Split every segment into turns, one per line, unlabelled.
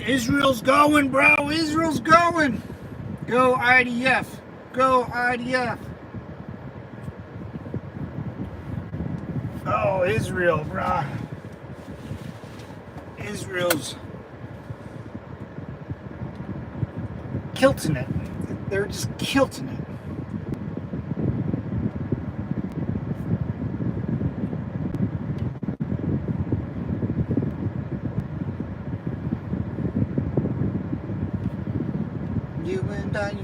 Israel's going, bro. Israel's going. Go IDF. Go IDF. Oh, Israel, bro. Israel's kilting it. They're just kilting it. You and I.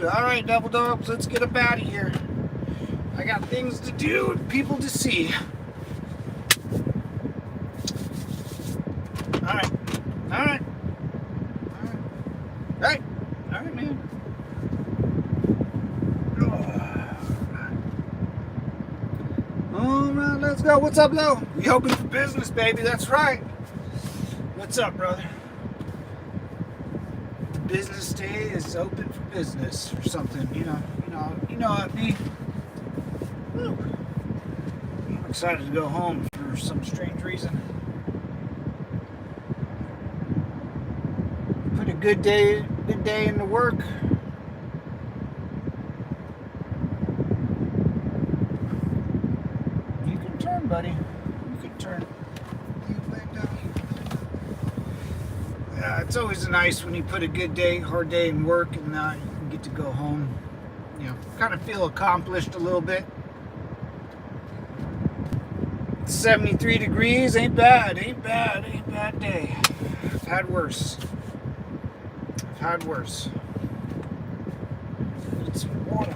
All right, double dogs, let's get up out of here. I got things to do and people to see. All right, man. All right, let's go. What's up, Lo? We open for business, baby. That's right. What's up, brother? Business day is open for business or something, you know how it be. Woo. I'm excited to go home for some strange reason. Put a good day into work. You can turn, buddy. You can turn. It's always nice when you put a good day, hard day in work, and you can get to go home. You know, kind of feel accomplished a little bit. 73 degrees, ain't bad day. I've had worse. Need some water.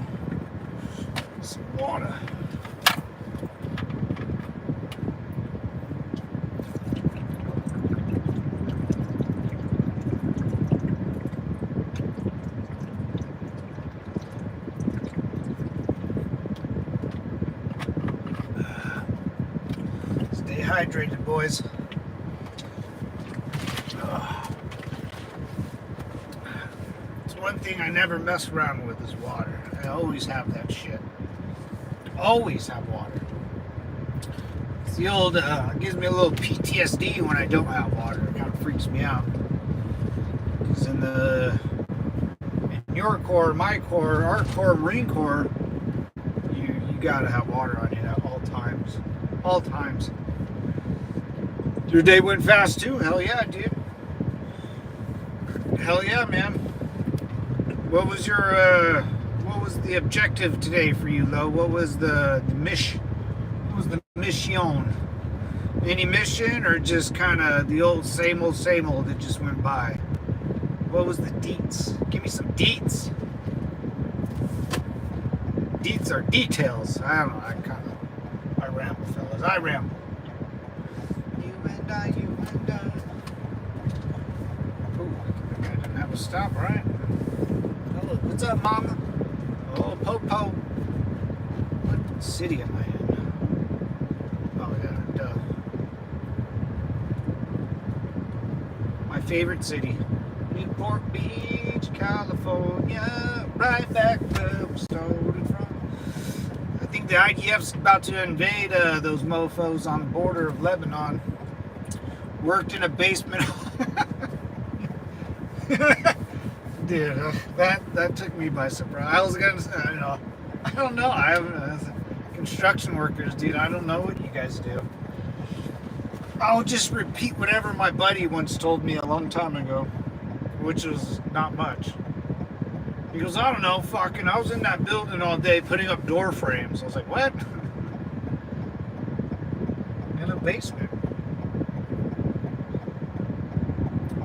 Stay hydrated, boys. It's one thing I never mess around with is water. I always have that shit. Always have water. It's the old, gives me a little PTSD when I don't have water. It kind of freaks me out. Because in your Corps, my Corps, our Corps, Marine Corps, you gotta have water on you at all times. All times. Your day went fast too? Hell yeah, dude. Hell yeah, man. What was the objective today for you, Lo? What was the mission? Any mission, or just kind of the old same old that just went by? What was the deets? Give me some deets. Deets are details. I don't know. I ramble, fellas. I ramble. You and I. Ooh, I didn't have a stop, right? Oh, what's up, mama? Oh, Popo. What city am I in? Oh, yeah, duh. My favorite city. Newport Beach, California. Right back where we started from. I think the IDF's about to invade those mofos on the border of Lebanon. Worked in a basement. Dude, that took me by surprise. I was gonna say, I don't know. I haven't construction workers, dude. I don't know what you guys do. I'll just repeat whatever my buddy once told me a long time ago, which was not much. He goes, I don't know, fucking, I was in that building all day putting up door frames. I was like, what? In a basement.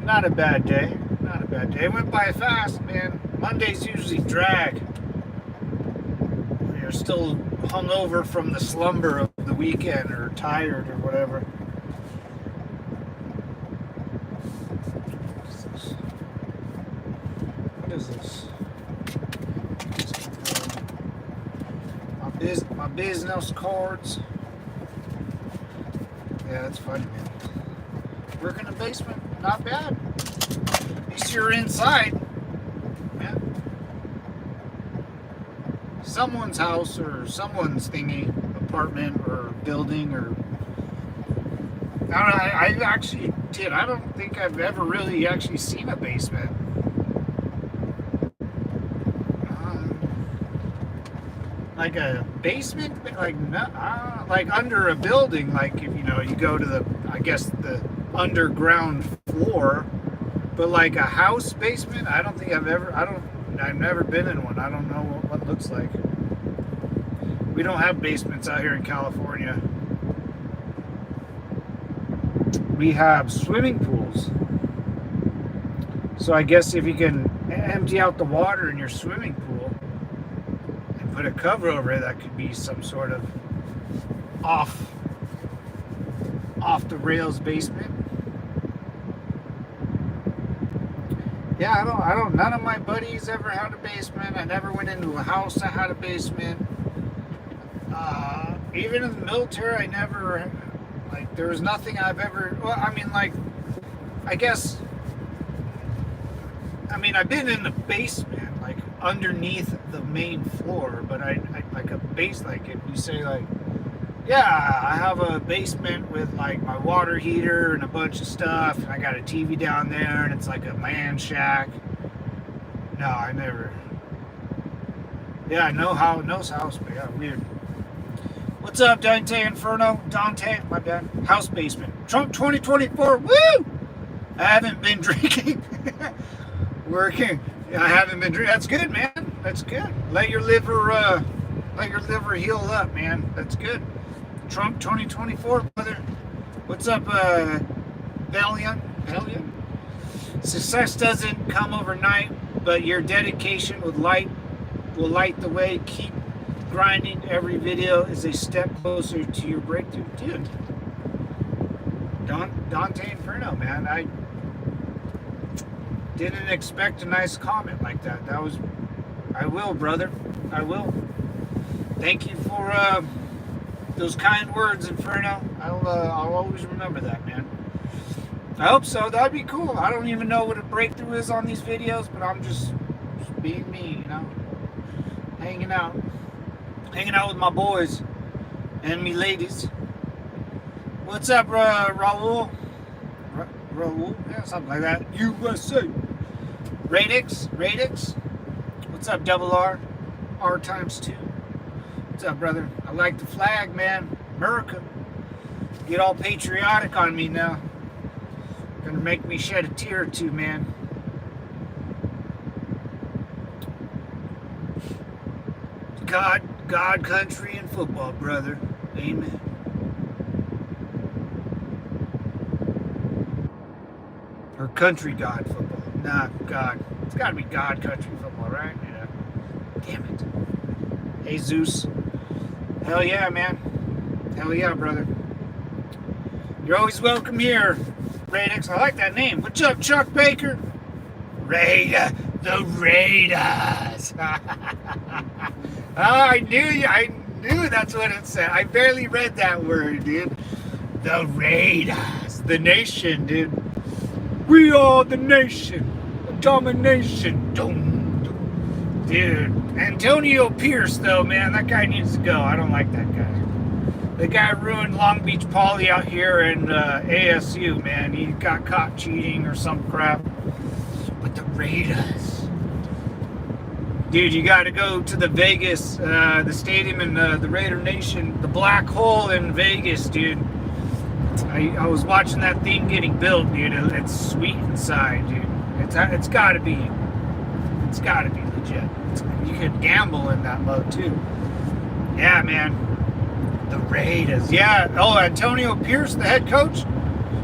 Not a bad day. It went by fast, man. Mondays usually drag. You're still hungover from the slumber of the weekend, or tired, or whatever. What is this? My business cards. Yeah, that's funny, man. Work in the basement, not bad. At least you're inside. Yeah. Someone's house or someone's thingy, apartment or building or I don't know, I actually did. I don't think I've ever really actually seen a basement. Like a basement, like like under a building. Like if you go to the, I guess the underground floor, but like a house basement. I don't think I've ever. I've never been in one. I don't know what it looks like. We don't have basements out here in California. We have swimming pools. So I guess if you can empty out the water in your swimming pool and put a cover over it, that could be some sort of off the rails basement. Yeah, I don't, none of my buddies ever had a basement. I never went into a house that had a basement. Even in the military, I never, like, there was nothing I've ever, well, I mean, like, I guess, I mean, I've been in the basement, like, underneath the main floor, but I like a base, like, if you say, like, yeah, I have a basement with, like, my water heater and a bunch of stuff, and I got a TV down there, and it's like a man shack. No, I never. Yeah, no house, but yeah, weird. What's up, Dante Inferno? Dante, my bad. House basement. Trump 2024, woo! I haven't been drinking. Working. I haven't been drinking. That's good, man. That's good. Let your liver heal up, man. That's good. Trump 2024, brother. What's up, Valiant? Success doesn't come overnight, but your dedication will light the way. Keep grinding. Every video is a step closer to your breakthrough. Dude. Dante Inferno, man. I didn't expect a nice comment like that. I will, brother. I will. Thank you for those kind words, Inferno. I'll always remember that, man. I hope so. That'd be cool. I don't even know what a breakthrough is on these videos, but I'm just being me, hanging out with my boys and me ladies. What's up, Raul? Raul? Yeah, something like that. USA. Radix. What's up, double R? R times 2. What's up, brother? I like the flag, man. America. Get all patriotic on me now. Gonna make me shed a tear or two, man. God, country, and football, brother. Amen. Or country, God, football. Nah, God. It's gotta be God, country, football, right? Yeah. Damn it. Hey, Zeus. Hell yeah, man. Hell yeah, brother. You're always welcome here, Radix. I like that name. What's up, Chuck Baker? The Raiders. I knew that's what it said. I barely read that word, dude. The Raiders. The nation, dude. We are the nation. Domination. Dude. Antonio Pierce, though, man. That guy needs to go. I don't like that guy. The guy ruined Long Beach Poly out here in ASU, man. He got caught cheating or some crap. But the Raiders. Dude, you got to go to the Vegas, the stadium in the Raider Nation, the Black Hole in Vegas, dude. I was watching that thing getting built, dude. It's sweet inside, dude. It's got to be legit. You could gamble in that mode too. Yeah, man. The Raiders. Yeah. Oh, Antonio Pierce, the head coach.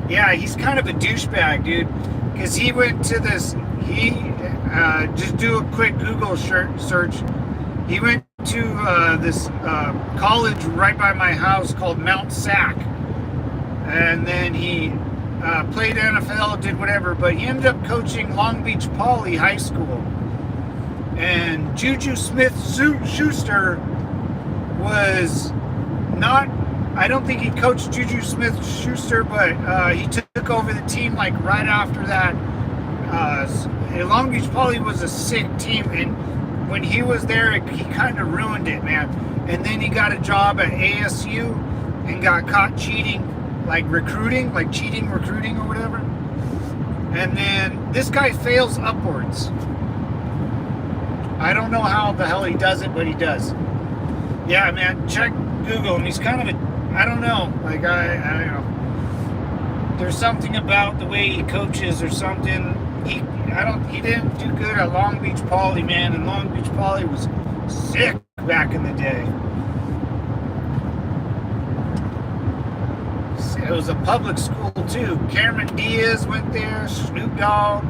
Yeah, he's kind of a douchebag, dude. Because he went to this. Just do a quick Google search. He went to this college right by my house called Mount Sac, and then he played NFL, did whatever, but he ended up coaching Long Beach Poly High School. And Juju Smith-Schuster was not, I don't think he coached Juju Smith-Schuster, but he took over the team like right after that. Long Beach Poly was a sick team, and when he was there, he kind of ruined it, man. And then he got a job at ASU and got caught cheating like recruiting, like cheating recruiting or whatever. And then this guy fails upwards. I don't know how the hell he does it, but he does. Yeah, man, check Google, and he's kind of a, I don't know, like I don't know. There's something about the way he coaches or something. He didn't do good at Long Beach Poly, man, and Long Beach Poly was sick back in the day. It was a public school too. Cameron Diaz went there, Snoop Dogg.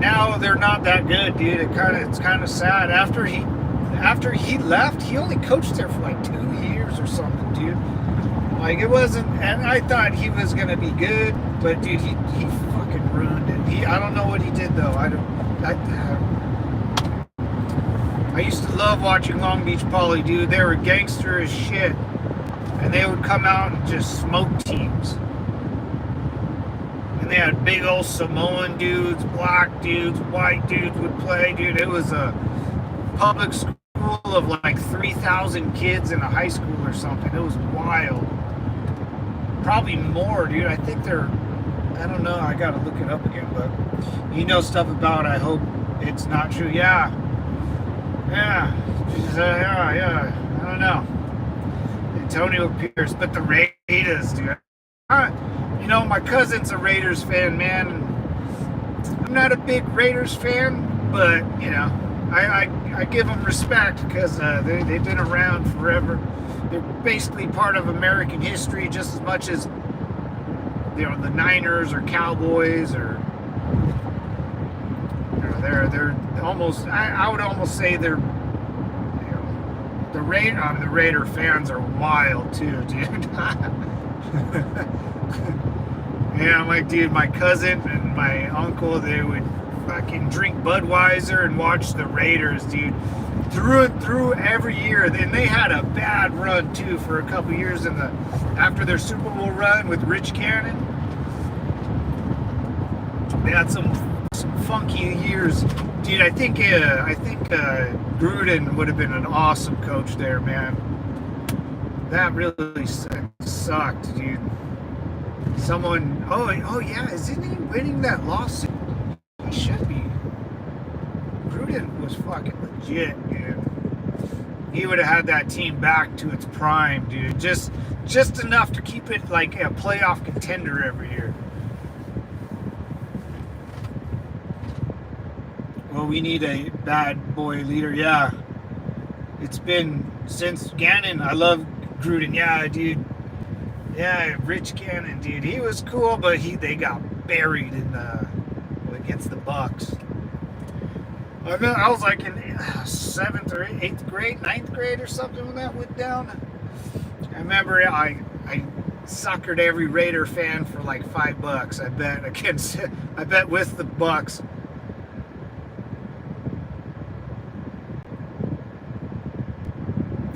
Now they're not that good, dude. It's kind of sad. After he left, he only coached there for like 2 years or something, dude. Like it wasn't, and I thought he was gonna be good, but dude, he fucking ruined it. I don't know what he did though. I used to love watching Long Beach Poly, dude. They were gangster as shit. And they would come out and just smoke teams. And they had big old Samoan dudes, black dudes, white dudes would play, dude. It was a public school of like 3,000 kids in a high school or something. It was wild. Probably more, dude. I think I don't know, I gotta look it up again, but you know stuff about it. I hope it's not true. Yeah. Yeah. Yeah. I don't know. Antonio Pierce, but the Raiders, dude. You know, my cousin's a Raiders fan, man. I'm not a big Raiders fan, but, you know, I give them respect because they've been around forever. They're basically part of American history just as much as, you know, the Niners or Cowboys or, you know, they're almost, I would almost say they're, the Raider fans are wild too, dude. Yeah, I'm like, dude, my cousin and my uncle, they would fucking drink Budweiser and watch the Raiders, dude. Through and through every year. Then they had a bad run too for a couple years after their Super Bowl run with Rich Gannon. They had some funky years, dude. I think Gruden would have been an awesome coach there, man. That really sucked, dude. Someone, oh yeah, isn't he winning that lawsuit? He should be. Gruden was fucking legit, dude. He would have had that team back to its prime, dude. Just enough to keep it like a playoff contender every year. Well, we need a bad boy leader. Yeah, it's been since Gannon. I love Gruden. Yeah, dude. Yeah, Rich Gannon, dude. He was cool, but they got buried against the Bucks. I was like in 7th or 8th grade, 9th grade or something when that went down. I remember I suckered every Raider fan for like $5. I bet with the Bucks.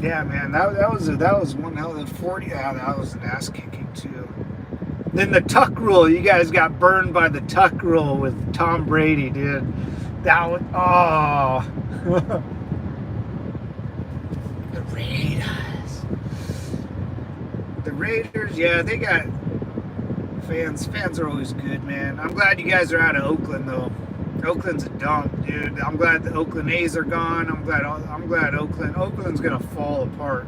Yeah, man, that was one hell of a 40. Yeah, that was an ass kicking too. Then the tuck rule, you guys got burned by the tuck rule with Tom Brady, dude. That was the Raiders. The Raiders, yeah, they got fans. Fans are always good, man. I'm glad you guys are out of Oakland though. Oakland's a dump, dude. I'm glad the Oakland A's are gone. I'm glad Oakland's gonna fall apart.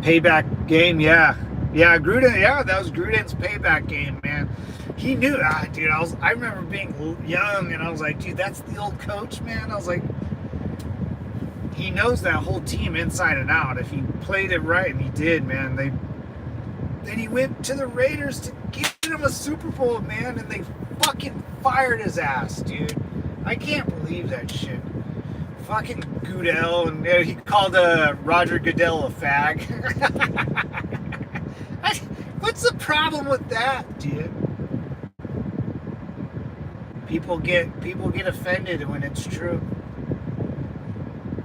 Payback game, yeah. Gruden, yeah, that was Gruden's payback game, man. He knew, dude. I remember being young, and I was like, dude, that's the old coach, man. I was like, he knows that whole team inside and out. If he played it right, and he did, man. Then he went to the Raiders to get him a Super Bowl, man, and they fucking fired his ass, dude. I can't believe that shit. Fucking Goodell, and he called Roger Goodell a fag. What's the problem with that, dude? People get offended when it's true.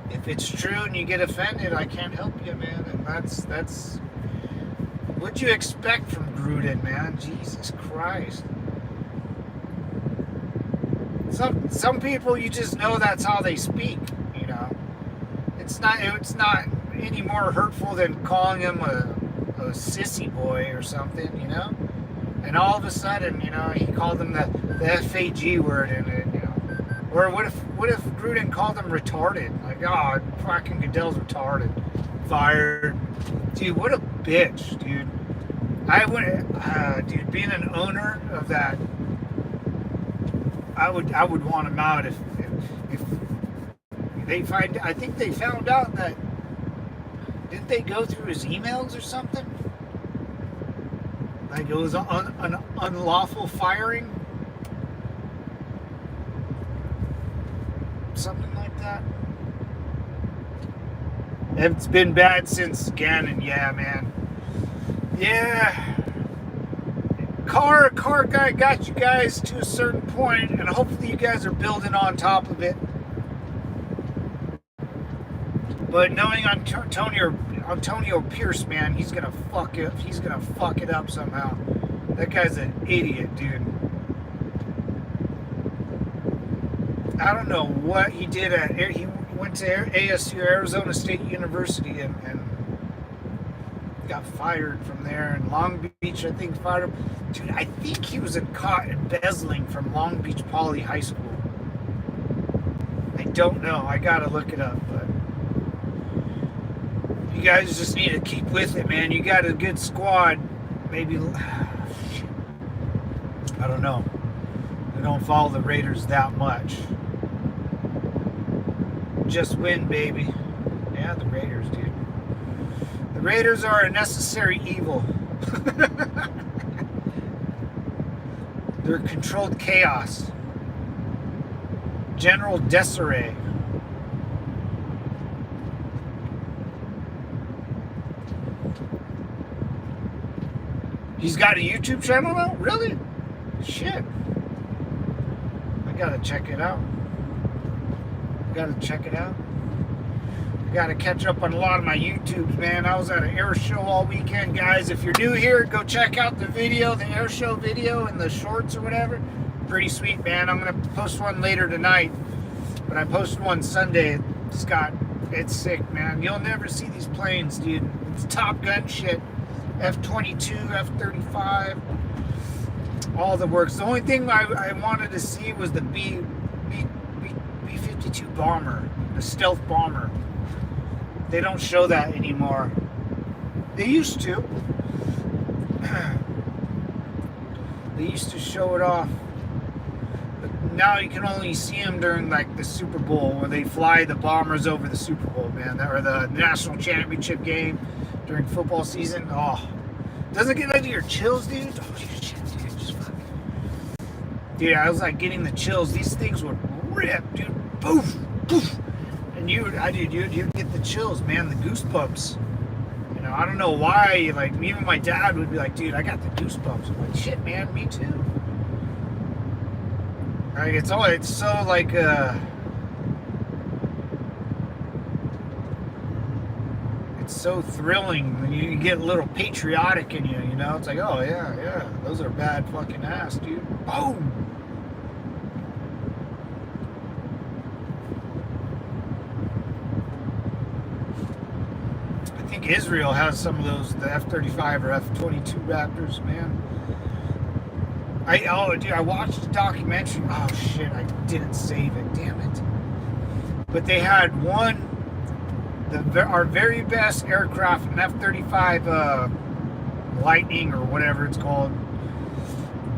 If it's true and you get offended, I can't help you, man. And that's what'd you expect from Gruden, man? Jesus Christ. Some people, you just know that's how they speak, you know. It's not any more hurtful than calling him a sissy boy or something, you know? And all of a sudden, you know, he called him the FAG word in it, you know? Or what if Gruden called him retarded? Like, oh, fucking Goodell's retarded. Fired. Dude, what a bitch, dude. I would, dude, being an owner of that, I would want him out if they find. I think they found out that, didn't they go through his emails or something? Like it was an unlawful firing, something like that. It's been bad since Gannon, yeah, man. Yeah. Car guy got you guys to a certain point, and hopefully you guys are building on top of it. But knowing Antonio Pierce, man, he's gonna fuck it. He's gonna fuck it up somehow. That guy's an idiot, dude. I don't know what he did he went to ASU, Arizona State University, and got fired from there. And Long Beach, I think, fired him. Dude, I think he was caught embezzling from Long Beach Poly High School. I don't know. I gotta look it up, but you guys just need to keep with it, man. You got a good squad. Maybe, I don't know. I don't follow the Raiders that much. Just win, baby. Yeah, the Raiders, dude. The Raiders are a necessary evil. They're controlled chaos. General Desiree. He's got a YouTube channel now? Really? Shit. I gotta check it out. Gotta catch up on a lot of my YouTubes, man. I was at an air show all weekend, guys. If you're new here, go check out the video, the air show video and the shorts or whatever. Pretty sweet, man. I'm gonna post one later tonight, but I posted one Sunday. Scott, it's sick, man. You'll never see these planes, dude. It's Top Gun shit. F-22, F-35, all the works. The only thing I wanted to see was the B-52 bomber, the stealth bomber. They don't show that anymore. They used to. They used to show it off. But now you can only see them during like the Super Bowl, where they fly the bombers over the Super Bowl, man. Or the national championship game during football season. Oh, doesn't it get into your chills, dude? Oh shit, dude, just fuck. Dude, I was like getting the chills. These things would rip, dude. Poof, poof. And you'd get the chills, man, the goosebumps. You know, I don't know why, like, even my dad would be like, dude, I got the goosebumps. I'm like, shit, man, me too. Like, it's so, like, it's so thrilling when you get a little patriotic in you, you know? It's like, oh, yeah, those are bad fucking ass, dude. Boom! I think Israel has some of those, the F-35 or F-22 Raptors, man. Dude, I watched a documentary. Oh, shit, I didn't save it. Damn it. But they had our very best aircraft, an F-35 Lightning or whatever it's called.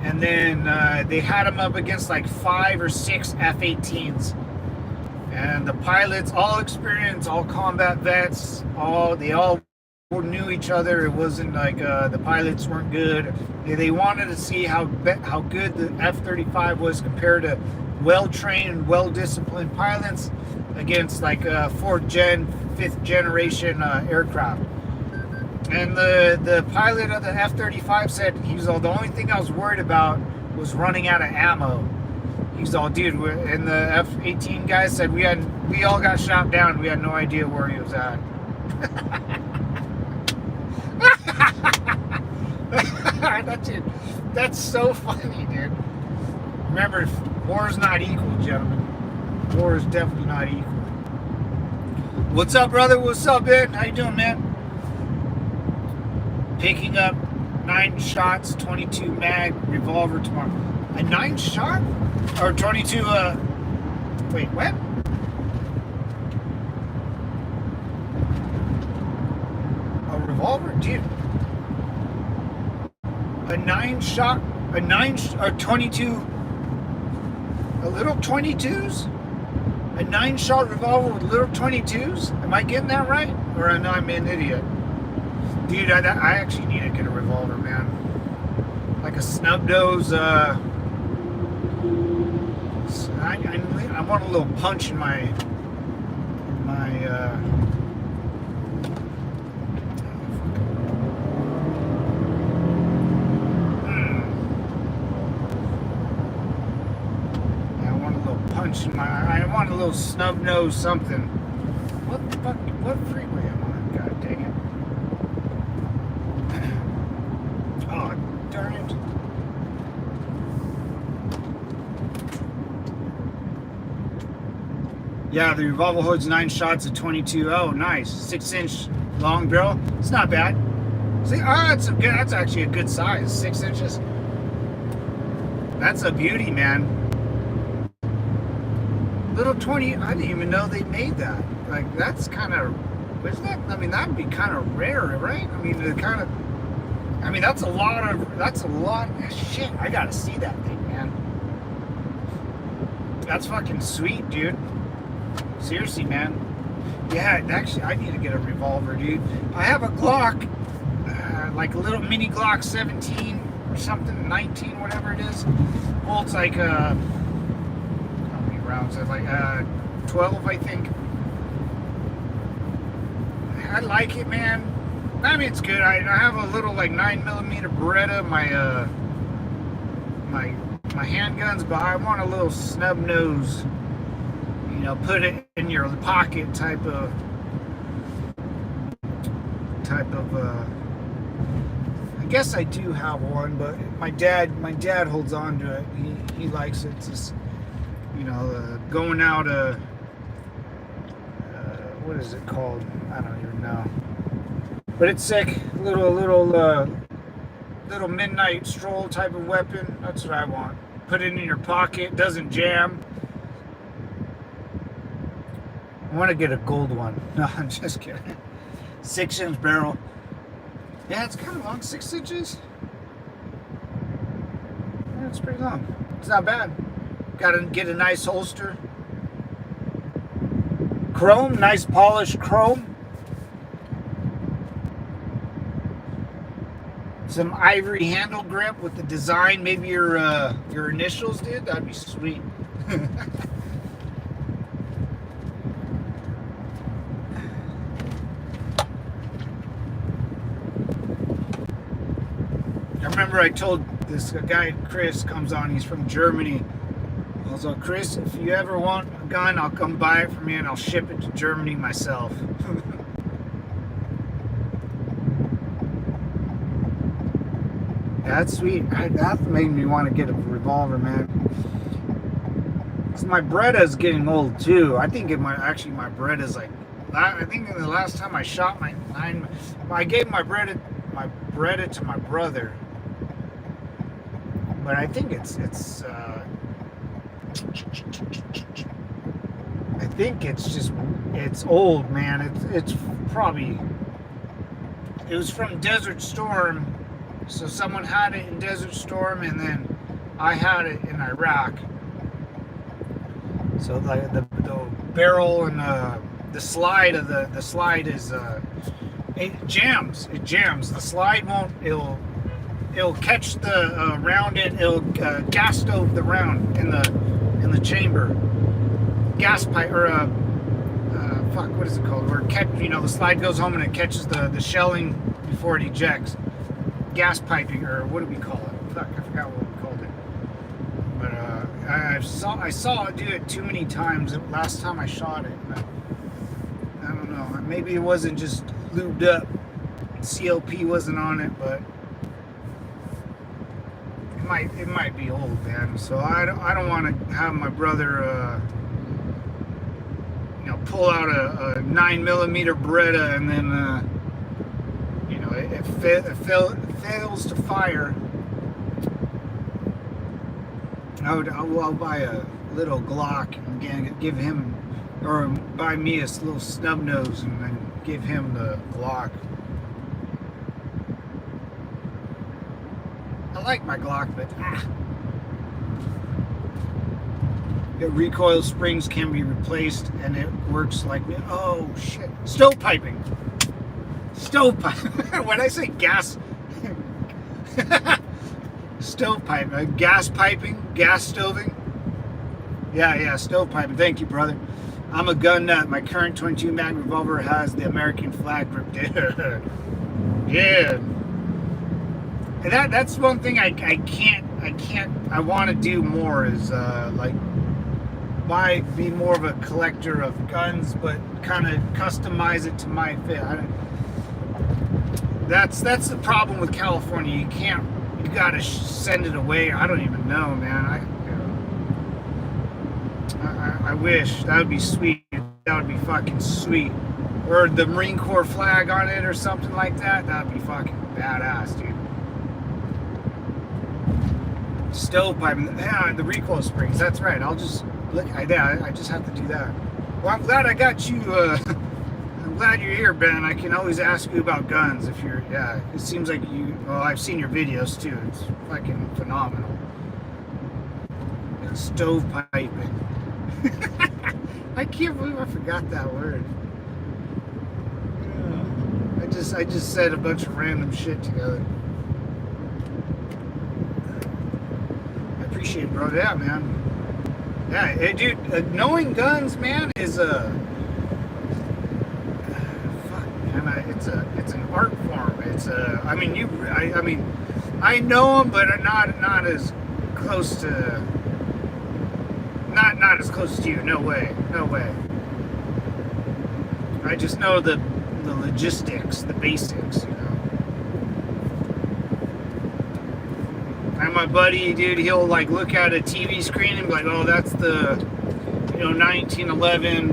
And then they had them up against like 5 or 6 F-18s. And the pilots, all experienced, all combat vets, they all knew each other. It wasn't like the pilots weren't good. They wanted to see how good the F-35 was compared to well-trained, well-disciplined pilots against like 4th gen, 5th generation aircraft. And the pilot of the F-35 said, the only thing I was worried about was running out of ammo. He's all, dude, and the F-18 guy said we all got shot down. We had no idea where he was at. That's so funny, dude. Remember, war is not equal, gentlemen. War is definitely not equal. What's up, brother? What's up, man? How you doing, man? Picking up 9 shots, 22 mag revolver tomorrow. A 9 shot? Or 22, wait, what? A revolver? Dude. A 9 shot, or 22, a little 22s? A 9 shot revolver with little 22s? Am I getting that right? Or I know I'm an idiot. Dude, I actually need to get a revolver, man. Like a snub nose, I want a little punch in my I want a little snub nose something. What the fuck? What freeway am I on? God dang it. Oh, darn it. Yeah, the revolver holds 9 shots at 22. Oh, nice. 6-inch long barrel. It's not bad. See, that's actually a good size. 6 inches. That's a beauty, man. Little 20, I didn't even know they made that. Like, that's kind of, isn't that, I mean, that'd be kind of rare, right? I mean, that's a lot, shit, I gotta see that thing, man. That's fucking sweet, dude. Seriously, man. Yeah, actually, I need to get a revolver, dude. I have a Glock, like a little mini Glock 17 or something, 19, whatever it is. Holds like, rounds. It's like 12, I think. I like it, man. I mean, it's good. I have a little like 9mm Beretta, my handguns, but I want a little snub nose. You know, put it in your pocket type of. I guess I do have one, but my dad holds on to it. He likes it. It's just, you know, going out, what is it called? I don't even know. But it's sick. Little midnight stroll type of weapon. That's what I want. Put it in your pocket. Doesn't jam. I want to get a gold one. No, I'm just kidding. 6-inch barrel. Yeah, it's kind of long. 6 inches. Yeah, it's pretty long. It's not bad. Gotta get a nice holster. Chrome, nice polished chrome. Some ivory handle grip with the design, maybe your initials, dude. That'd be sweet. I remember I told this guy, Chris, comes on, he's from Germany. I was like, Chris, if you ever want a gun, I'll come buy it from you and I'll ship it to Germany myself. That's sweet. That made me want to get a revolver, man. So my Beretta's getting old too. I think my Beretta's like, I think the last time I shot I gave my Beretta to my brother. But I think it's old, man. It's probably, it was from Desert Storm, so someone had it in Desert Storm, and then I had it in Iraq. So the barrel and the slide is it jams. The slide won't. It'll catch the round, and it'll gas stove the round in the chamber. Gas pipe, or what is it called? Where the slide goes home and it catches the shelling before it ejects. Gas piping, or what do we call it? Fuck, I forgot what we called it. But I saw it do it too many times. Last time I shot it, I don't know. Maybe it wasn't just lubed up. CLP wasn't on it, but it might be old, man. So I don't want to have my brother pull out a 9mm Beretta, and then it fails to fire, I'll buy a little Glock and give him, or buy me a little snub nose and then give him the Glock. I like my Glock, but the recoil springs can be replaced, and it works like, oh shit, stovepiping. When I say gas, stovepipe, gas piping, gas stoving. Yeah, stovepiping. Thank you, brother. I'm a gun nut. My current 22 mag revolver has the American flag grip. Dude. Yeah. And that's one thing I want to do more is be more of a collector of guns, but kind of customize it to my fit. That's the problem with California. You gotta send it away. I don't even know, man. I wish. That would be sweet. That would be fucking sweet. Or the Marine Corps flag on it or something like that. That would be fucking badass, dude. Stovepipe. Yeah, the recoil springs. That's right. I'll just look. I just have to do that. Well, I'm glad I got you. I'm glad you're here, Ben. I can always ask you about guns if you're. Yeah, it seems like you. Well, I've seen your videos too. It's fucking phenomenal. Stovepiping. I can't believe I forgot that word. I just said a bunch of random shit together. I appreciate it, bro. Yeah, man. Yeah, hey, dude. Knowing guns, man, is a fuck, man. It's an art form. It's a. I mean, I know them, but not as close to. Not as close to you. No way. I just know the logistics, the basics, you know. And my buddy, dude, he'll like look at a TV screen and be like, "Oh, that's the 1911."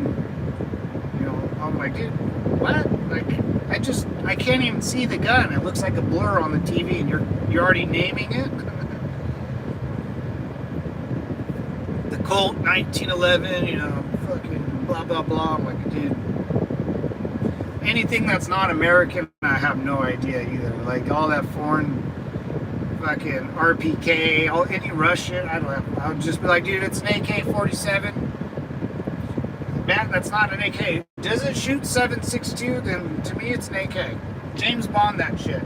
You know, I'm like, dude, what? Like, I can't even see the gun. It looks like a blur on the TV, and you're already naming it. Colt 1911, fucking blah blah blah. I'm like, dude, anything that's not American, I have no idea either. Like all that foreign fucking RPK, any Russian, I don't have. I'll just be like, dude, it's an AK-47. Man, that's not an AK. Does it shoot 7.62? Then to me, it's an AK. James Bond, that shit.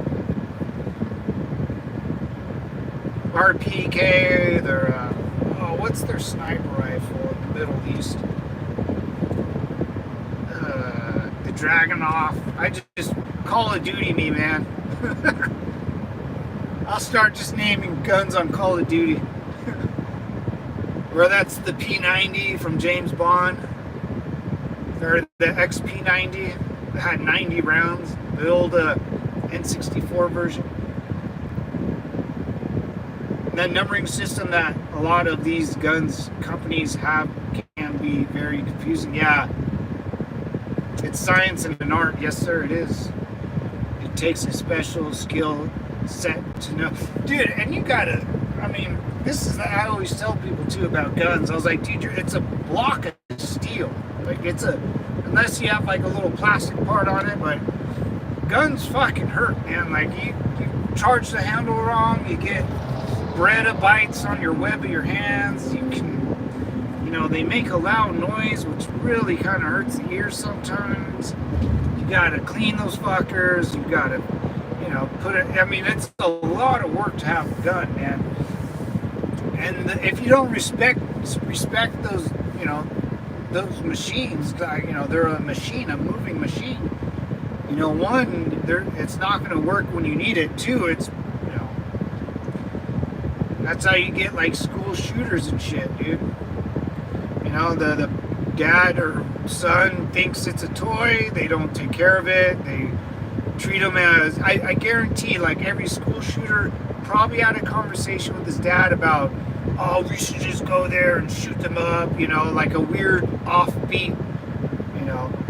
RPK, they're. What's their sniper rifle in the Middle East? The Dragunov. I just Call of Duty me, man. I'll start just naming guns on Call of Duty. Where that's the P90 from James Bond. Or the XP90 that had 90 rounds. The old N64 version. That numbering system that a lot of these guns companies have can be very confusing. Yeah, it's science and an art. Yes, sir, it is. It takes a special skill set to know. Dude, and you gotta, this is, I always tell people too about guns. I was like, dude, it's a block of steel. Like, unless you have like a little plastic part on it, but guns fucking hurt, man. Like, you charge the handle wrong, you get Beretta bites on your web of your hands. You can, they make a loud noise, which really kind of hurts the ears sometimes. You gotta clean those fuckers. You gotta, put it. It's a lot of work to have a gun, man. And if you don't respect those, those machines, they're a machine, a moving machine. One, it's not going to work when you need it. Two, it's that's how you get like school shooters and shit, dude. The dad or son thinks it's a toy. They don't take care of it. They treat them as, I guarantee, like every school shooter probably had a conversation with his dad about, oh, we should just go there and shoot them up, like a weird offbeat,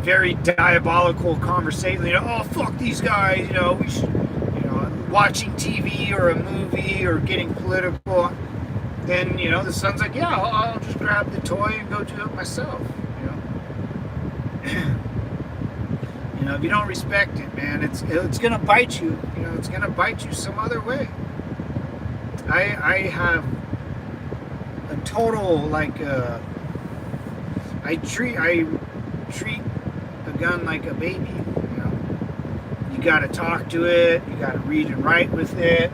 very diabolical conversation. Oh, fuck these guys. We should, watching TV or a movie or getting political. Then, the son's like, yeah, I'll just grab the toy and go do it myself. If you don't respect it, man, it's gonna bite you. It's gonna bite you some other way. I have a total I treat a gun like a baby. You gotta talk to it. You gotta read and write with it.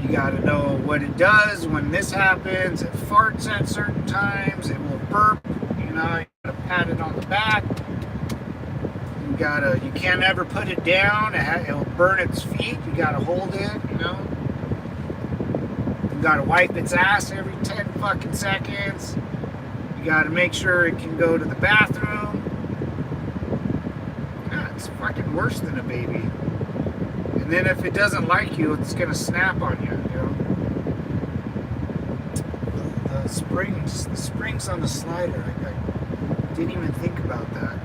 You gotta know what it does when this happens. It farts at certain times. It will burp. You gotta pat it on the back. You can't ever put it down. It'll burn its feet. You gotta hold it. You gotta wipe its ass every 10 fucking seconds. You gotta make sure it can go to the bathroom. Yeah, it's fucking worse than a baby. And then if it doesn't like you, it's gonna snap on you. The springs on the slider. I didn't even think about that.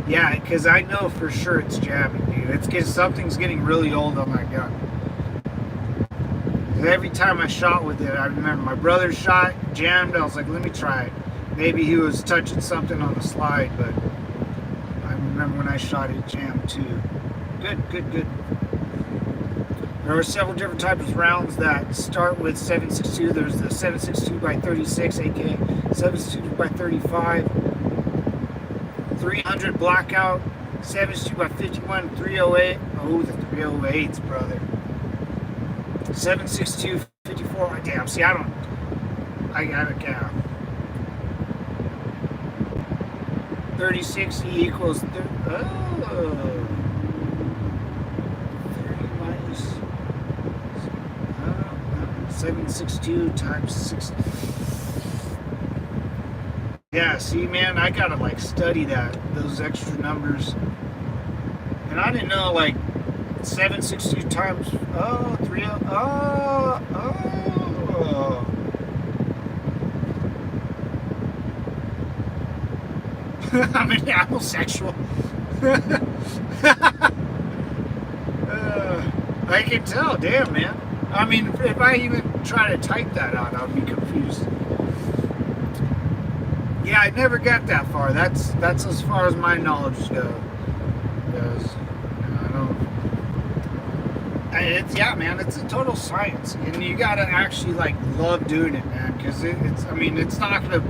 Yeah, because I know for sure it's jamming, dude. It's because something's getting really old on that gun. Every time I shot with it, I remember my brother shot, jammed. I was like, let me try it. Maybe he was touching something on the slide, but I remember when I shot it, jammed too. Good. There are several different types of rounds that start with 7.62. There's the 7.62 by 36, aka 7.62 by 35. 300 blackout, 7.62 by 51, 308. Oh, the 308s, brother. 7.62, 54. Oh, damn, see, I got a gap. 3060 equals 30 minus 7.62 times 6. Yeah, see, man, I gotta study those extra numbers, and I didn't know 7.62 times 3. I'm an homosexual. I can tell, damn, man. I mean, if I even try to type that out, I'd be confused. Yeah, I never got that far. That's as far as my knowledge goes. It's a total science, and you gotta actually love doing it, man. Because it's not gonna,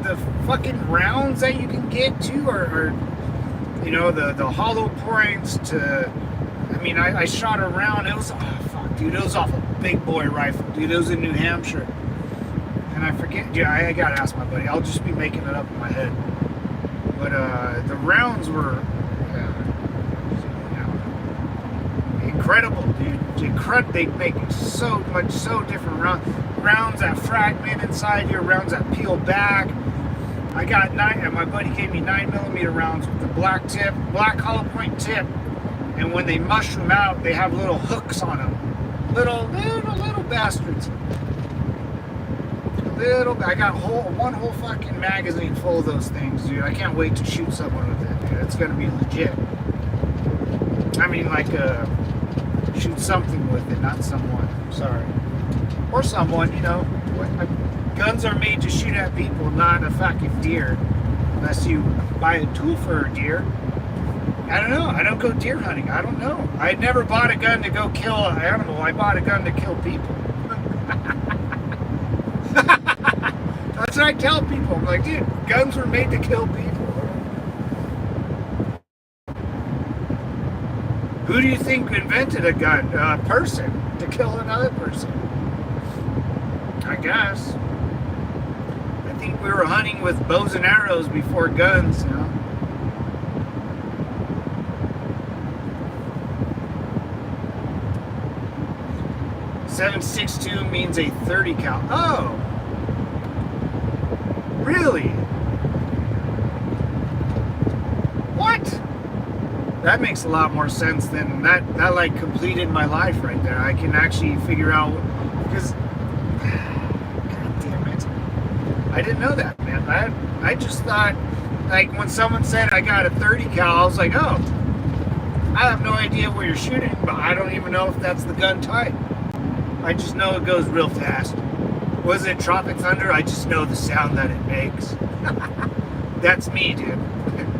the fucking rounds that you can get to are the hollow points to. I shot a round. It was it was off a big boy rifle, dude. It was in New Hampshire. And I forget, I gotta ask my buddy. I'll just be making it up in my head. But the rounds were incredible, dude. They make so different rounds that fragment inside here, rounds that peel back. I got my buddy gave me 9mm rounds with the black hollow point tip. And when they mushroom out, they have little hooks on them. Little bastards. I got one whole fucking magazine full of those things, dude. I can't wait to shoot someone with it, dude. It's gonna be legit. Shoot something with it, not someone. Sorry. Or someone, Guns are made to shoot at people, not a fucking deer. Unless you buy a tool for a deer. I don't know. I don't go deer hunting. I don't know. I never bought a gun to go kill an animal. I bought a gun to kill people. That's what I tell people. I'm like, dude, guns were made to kill people. Who do you think invented a gun? A person to kill another person. I guess. I think we were hunting with bows and arrows before guns, 7.62 means a 30 cal. Oh! Really? What? that makes a lot more sense than that. That like completed my life right there. I can actually figure out, because God damn it, I didn't know that, man. I just thought, like, when someone said I got a 30 cal, I was like, oh, I have no idea where you're shooting, but I don't even know if that's the gun type. I just know it goes real fast. Was it Tropic Thunder? I just know the sound that it makes. That's me, dude.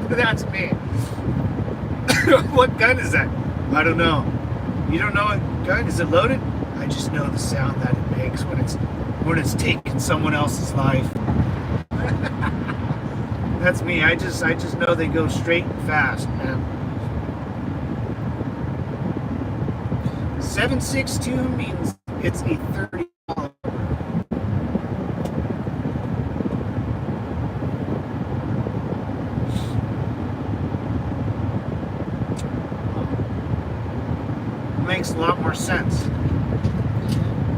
That's me. What gun is that? I don't know. You don't know what gun? Is it loaded? I just know the sound that it makes when it's taking someone else's life. That's me. I just know they go straight and fast, man. 7.62 means it's a 30. Makes a lot more sense.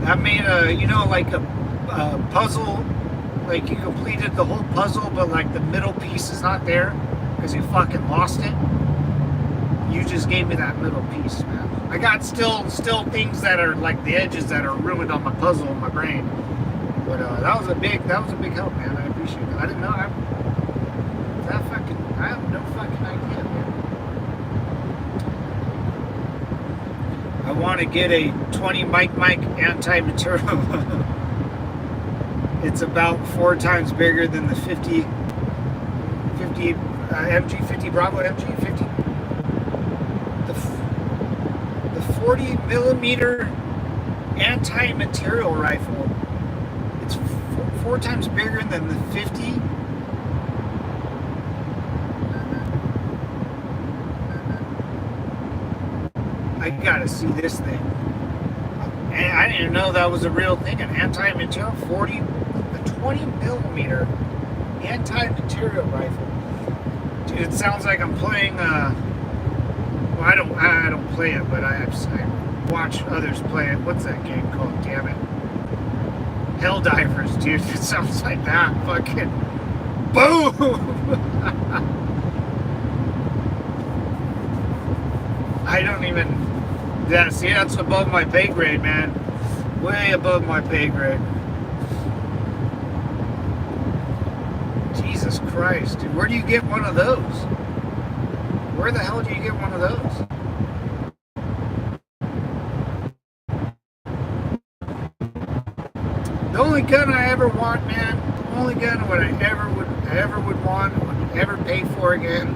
That made like a puzzle, like you completed the whole puzzle, but like the middle piece is not there because you fucking lost it. You just gave me that middle piece, man. I got still things that are like the edges that are ruined on my puzzle in my brain. But that was a big help, man. I appreciate it. I didn't know. I have no fucking idea, man. I want to get a 20 mic anti-material. It's about 4 times bigger than the 50 MG, 50 Bravo MG, 50. The 40 millimeter anti-material rifle. It's 4 times bigger than the 50. I gotta see this thing. And I didn't know that was a real thing. An anti-material 20 millimeter anti-material rifle. Dude, it sounds like I'm playing. Well, I don't play it, but I watch others play it. What's that game called? Damn it, Helldivers, dude. It sounds like that. Fucking boom. I don't even. Yeah, see, that's above my pay grade, man. Way above my pay grade. Jesus Christ, dude. Where do you get one of those? Where the hell do you get one of those? The only gun I ever want, man, the only gun what I ever would want, would ever pay for again,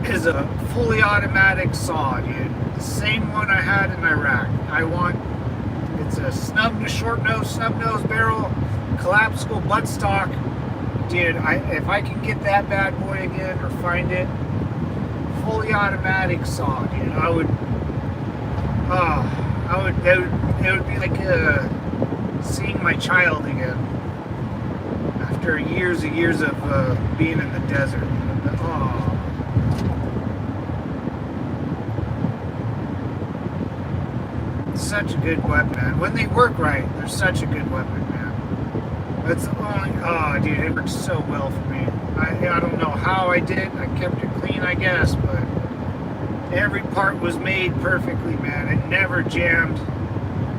is a fully automatic saw, dude. The same one I had in Iraq. It's a short nose, snub nose barrel, collapsible buttstock. Dude, if I can get that bad boy again or find it, fully automatic saw, dude, it would be like seeing my child again after years and years of being in the desert. Oh. Such a good weapon, man. When they work right, they're such a good weapon, man. It's only, oh, dude, it works so well for me. I don't know how I did it. I kept it clean, I guess, but every part was made perfectly, man. It never jammed.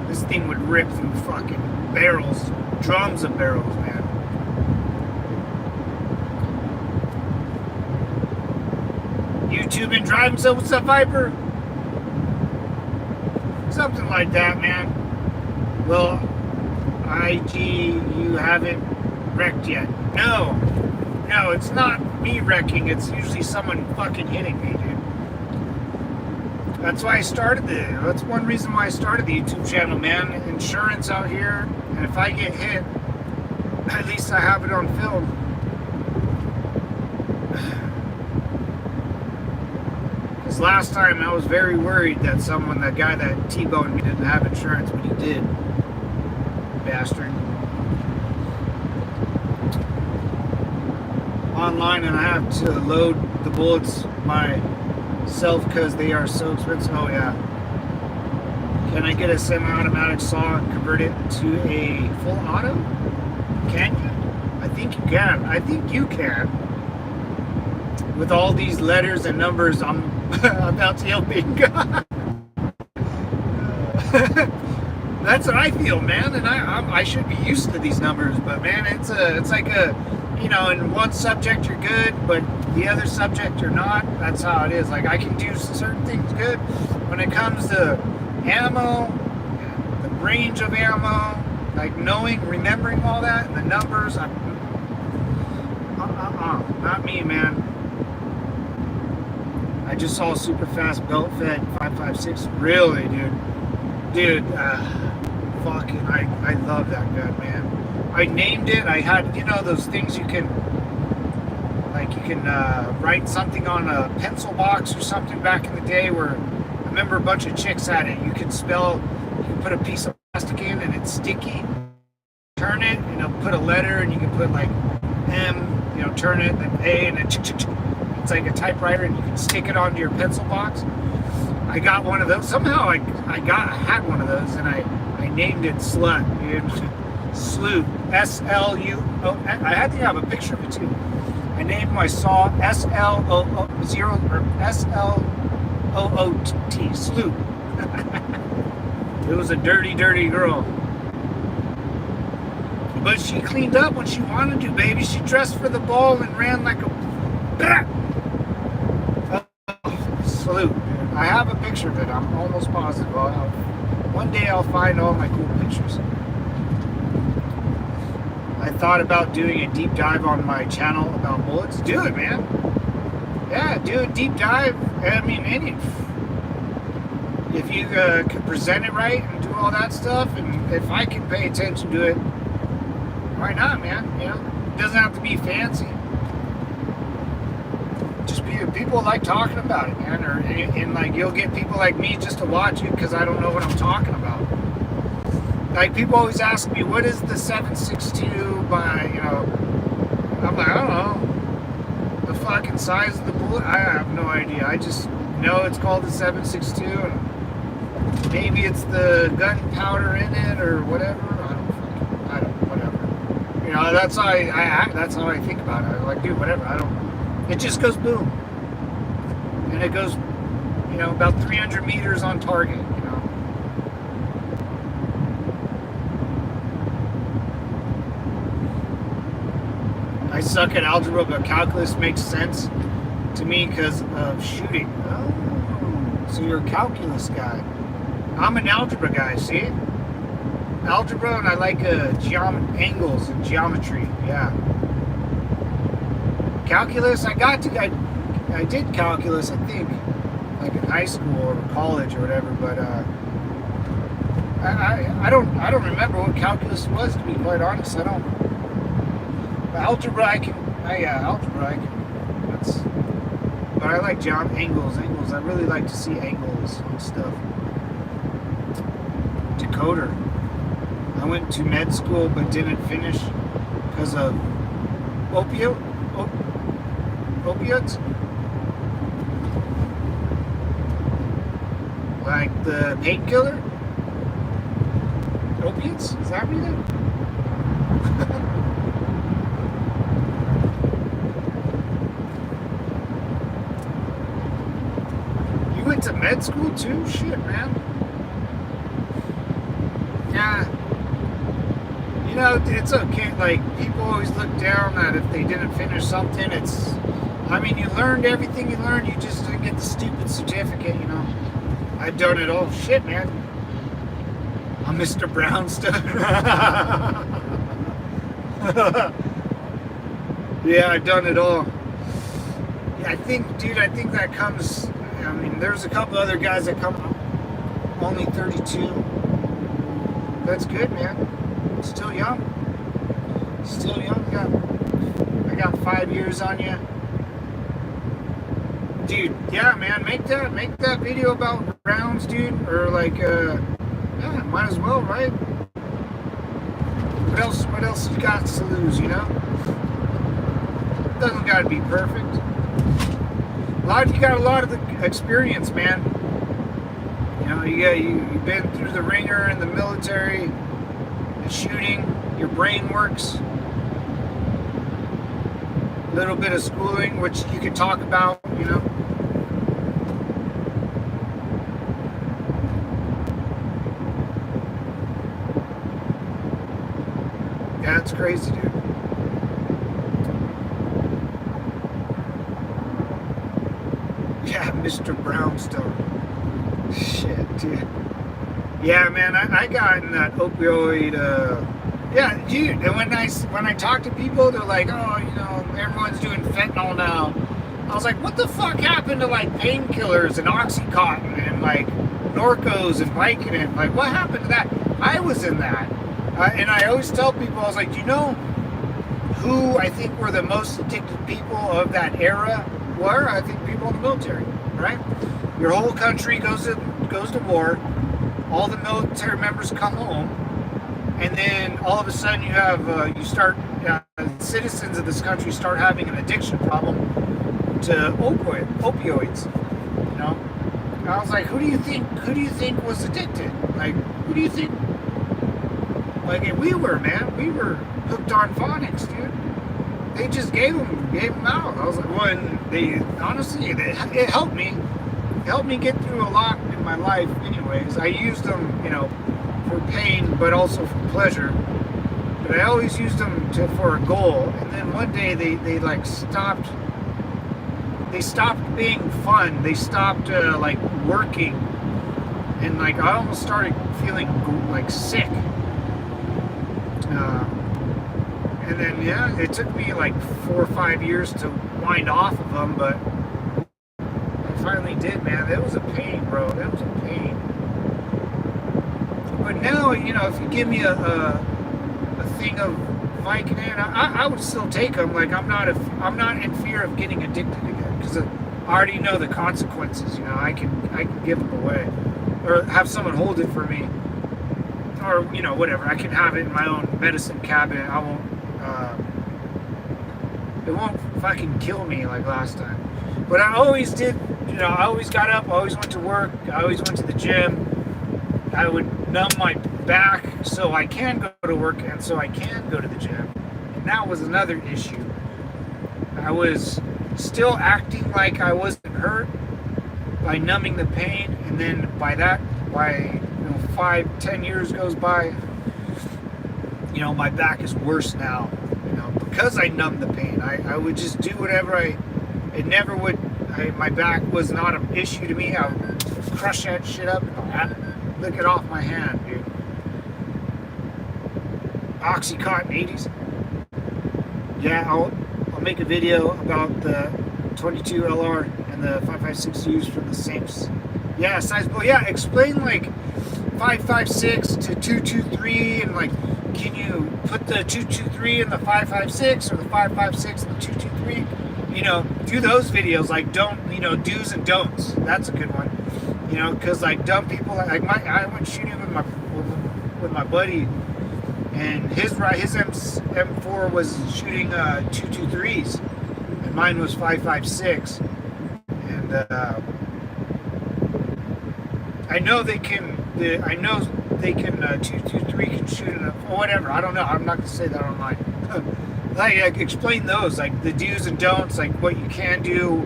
This thing would rip through fucking barrels, drums of barrels, man. YouTube been driving, so what's up, Viper? Something like that, man. Well, IG, you haven't wrecked yet. No, it's not me wrecking. It's usually someone fucking hitting me, dude. That's why I started that's one reason why I started the YouTube channel, man. Insurance out here, and if I get hit, at least I have it on film. Because last time I was very worried that that guy that T-boned me didn't have insurance, but he did. Bastard. Online, and I have to load the bullets myself because they are so expensive. Oh yeah. Can I get a semi-automatic saw and convert it to a full auto? Can you? I think you can. With all these letters and numbers, I'm about to yell bingo. That's what I feel, man, and I should be used to these numbers, but man, it's like a, you know, in one subject you're good, but the other subject you're not. That's how it is. Like I can do certain things good when it comes to ammo, the range of ammo, like knowing, remembering all that, and the numbers. Not me, man. I just saw a super fast belt fed 5.56. Really, dude, fucking, I love that gun, man. I named it. I had, you know, those things you can, like, you can write something on a pencil box or something back in the day. Where I remember a bunch of chicks had it. You can put a piece of plastic in and it's sticky. Turn it, you know, put a letter, and you can put like M, you know, turn it, then A, and then it's like a typewriter, and you can stick it onto your pencil box. I got one of those. Somehow I had one of those, and I named it Slut, dude. Sloot, S-L-U-O. I had to have a picture of it too. I named my saw S-L-O-O-0 or S-L-O-O-T, Sloot. It was a dirty, dirty girl. But she cleaned up when she wanted to, baby. She dressed for the ball and ran like a... Salute. I have a picture of it. I'm almost positive. One day I'll find all my cool pictures. I thought about doing a deep dive on my channel about bullets. Do it, man. Yeah, do a deep dive. I mean, if you can present it right and do all that stuff, and if I can pay attention to it, why not, man? You know, it doesn't have to be fancy. Just people like talking about it, man. And like you'll get people like me just to watch it because I don't know what I'm talking about. Like people always ask me, what is the 7.62 by, you know? I'm like, I don't know. The fucking size of the bullet, I have no idea. I just know it's called the 7.62, and maybe it's the gunpowder in it or whatever. I don't, whatever. You know, that's how that's how I think about it. I'm like, dude, whatever. It just goes boom, and it goes, you know, about 300 meters on target. You know. I suck at algebra, but calculus makes sense to me because of shooting. Oh, so you're a calculus guy. I'm an algebra guy, see? Algebra, and I like angles and geometry, yeah. Calculus, I did calculus, I think, like in high school or college or whatever, but I don't remember what calculus was, to be quite honest. I don't. Algebra, but I like angles. I really like to see angles and stuff. Decoder. I went to med school but didn't finish because of opiates. Like the painkiller? Opiates? Is that what you did? You went to med school too? Shit, man. Yeah. You know, it's okay. Like, people always look down that if they didn't finish something, I mean, you learned everything you learned, you just didn't get the stupid certificate, you know. I've done it all. Shit, man. I'm Mr. Brownstone. Yeah, I've done it all. Yeah, I think that comes, I mean, there's a couple other guys that come only 32. That's good, man. Still young. I got 5 years on you. Dude, yeah, man, make that video about rounds, dude, or like, yeah, might as well, right? What else you got to lose, you know? Doesn't gotta be perfect. You got a lot of the experience, man. You know, you've been through the ringer in the military, the shooting, your brain works. A little bit of schooling, which you could talk about, you know. Yeah, it's crazy, dude. Yeah, Mr. Brownstone. Shit, dude. Yeah, man, I got in that opioid. Yeah, dude. And when I talk to people, they're like, oh, you know, everyone's doing fentanyl now. I was like, what the fuck happened to like painkillers and OxyContin and like Norcos and Vicodin? Like, what happened to that? I was in that, and I always tell people, I was like, you know, who I think were the most addicted people of that era were? I think people in the military, right? Your whole country goes to war. All the military members come home, and then all of a sudden you have citizens of this country start having an addiction problem to opioids. You know, and I was like, who do you think was addicted? Like, who do you think? Like, we were hooked on phonics, dude. They just gave them out. I was like, well, and it helped me. It helped me get through a lot in my life anyways. I used them, you know, for pain, but also for pleasure. But I always used them for a goal. And then one day they like stopped. They stopped being fun. They stopped like working. And like I almost started feeling like sick. And then, yeah, it took me like 4 or 5 years to wind off of them, but I finally did, man. It was a pain, bro. That was a pain. But now, you know, if you give me a thing of Vicodin, I would still take them. Like, I'm not in fear of getting addicted again, because I already know the consequences. You know, I can give them away, or have someone hold it for me, or, you know, whatever. I can have it in my own medicine cabinet. I won't. It won't fucking kill me like last time. But I always did, you know, I always got up, I always went to work, I always went to the gym. I would numb my back so I can go to work and so I can go to the gym. And that was another issue. I was still acting like I wasn't hurt by numbing the pain, and then by 5-10 years goes by, you know, my back is worse now. Because I numbed the pain, I would just do whatever my back was not an issue to me. I would crush that shit up and lick it off my hand, dude. OxyContin 80s. Yeah, I'll make a video about the 22 LR and the 5.56 from the same, yeah, size. Well, yeah, explain like 5.56 to 2.23 and like, can you put the 2.23 in the 5.56 or the 5.56 in the 2.23? You know, do those videos, like, don't, you know, do's and don'ts. That's a good one. You know, because like dumb people, like I went shooting with my buddy, and his M4 was shooting 2.23s, and mine was 5.56, and I know they can. 2.23 can shoot it, or whatever. I don't know. I'm not gonna say that online. Like, explain those, like the do's and don'ts, like what you can do,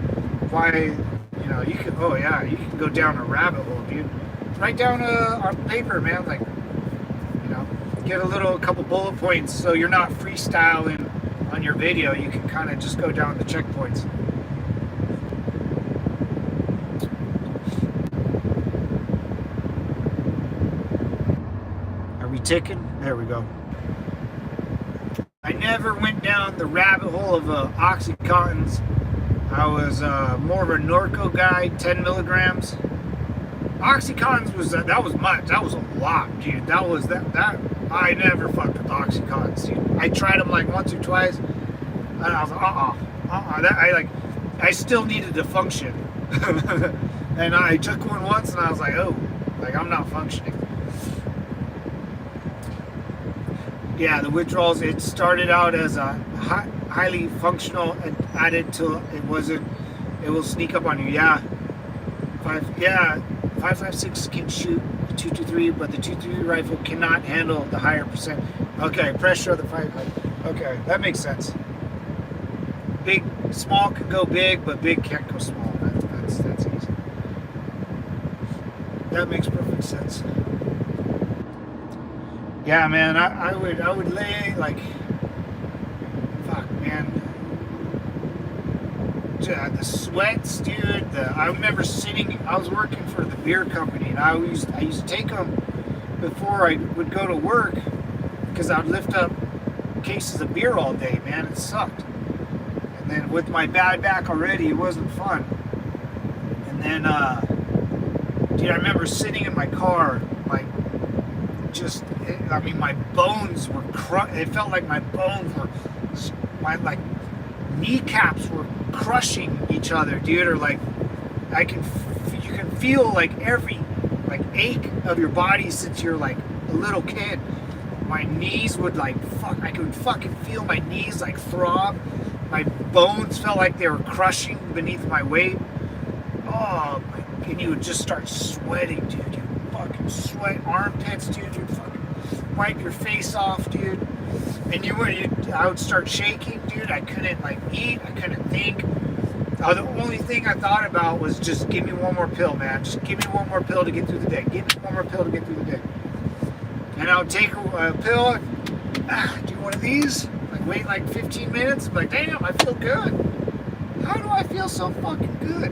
why, you know, you can. Oh yeah, you can go down a rabbit hole, dude. Write down on paper, man. Like, you know, get a couple bullet points, so you're not freestyling on your video. You can kind of just go down the checkpoints. Ticking. There we go. I never went down the rabbit hole of OxyContins. I was more of a Norco guy, 10 milligrams. OxyContins was that was much. That was a lot, dude. That was that. I never fucked with OxyContins, dude. I tried them like once or twice, and I was like, I still needed to function, and I took one once, and I was like, oh, like I'm not functioning. Yeah, the withdrawals, it started out as a highly functional and added till it wasn't, it will sneak up on you. Yeah. 5.56 can shoot 2.23, but the 2.23 rifle cannot handle the higher percent. Okay, pressure of the 5. Okay, that makes sense. Small can go big, but big can't go small. That's easy. That makes perfect sense. Yeah, man, I would lay like, fuck, man. The sweats, dude. I remember sitting. I was working for the beer company, and I used to take them before I would go to work because I would lift up cases of beer all day. Man, it sucked. And then with my bad back already, it wasn't fun. And then, dude, I remember sitting in my car, like, my bones were it felt like my bones were, like kneecaps were crushing each other, dude. Or like, you can feel like every like ache of your body since you're like a little kid. My knees would like I could fucking feel my knees like throb. My bones felt like they were crushing beneath my weight. Oh, and you would just start sweating, dude. You fucking sweat armpits, dude. You fucking wipe your face off, dude. And I would start shaking, dude. I couldn't like eat. I couldn't think. The only thing I thought about was just give me one more pill, man. Just give me one more pill to get through the day. Give me one more pill to get through the day. And I would take a pill, do one of these, like wait like 15 minutes, I'm like, damn, I feel good. How do I feel so fucking good?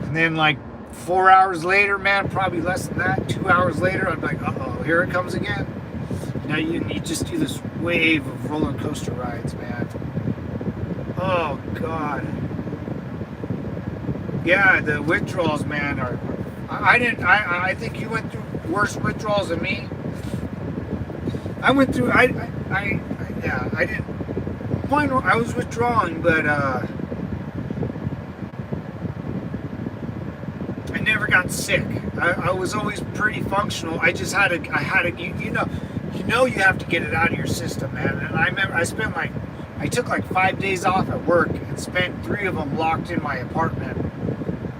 And then like 4 hours later, man, probably less than that, 2 hours later, I'm like, uh-oh, here it comes again. Now you just do this wave of roller coaster rides, man. Oh, God. Yeah, the withdrawals, man, I think you went through worse withdrawals than me. I went through, I didn't, I was withdrawing, but, I never got sick. I was always pretty functional. I just had to, you know you have to get it out of your system, man. And I remember I took like 5 days off at work and spent 3 of them locked in my apartment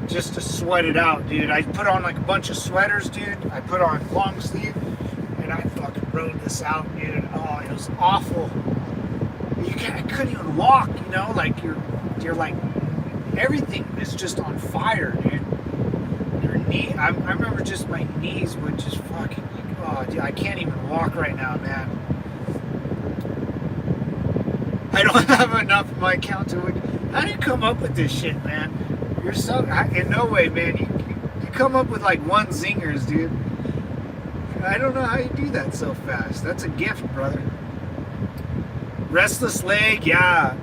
just to sweat it out, dude. I put on like a bunch of sweaters, dude. I put on long sleeve and I fucking rode this out, dude. Oh, it was awful. I couldn't even walk, you know, like you're like, everything is just on fire, dude. Your knee, I remember just my knees would just fucking like, oh, dude, I can't even walk right now, man. I don't have enough in my account to, how do you come up with this shit, man? You're so, in no way, man. You come up with like one zingers, dude. I don't know how you do that so fast. That's a gift, brother. Restless leg, yeah,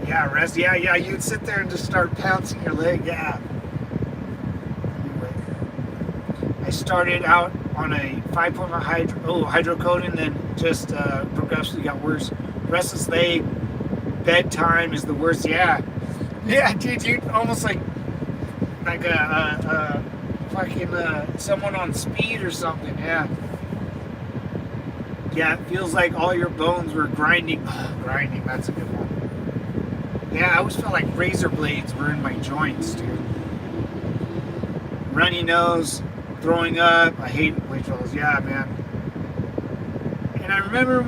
you'd sit there and just start pouncing your leg, yeah. Anyway, I started out on a 5.1 hydrocodone, then just progressively got worse. Restless leg, bedtime is the worst, yeah, dude, you almost like a fucking someone on speed or something, yeah. Yeah, it feels like all your bones were grinding. Oh, grinding, that's a good one. Yeah, I always felt like razor blades were in my joints, dude. Runny nose, throwing up. I hate withdrawals. Yeah, man. And I remember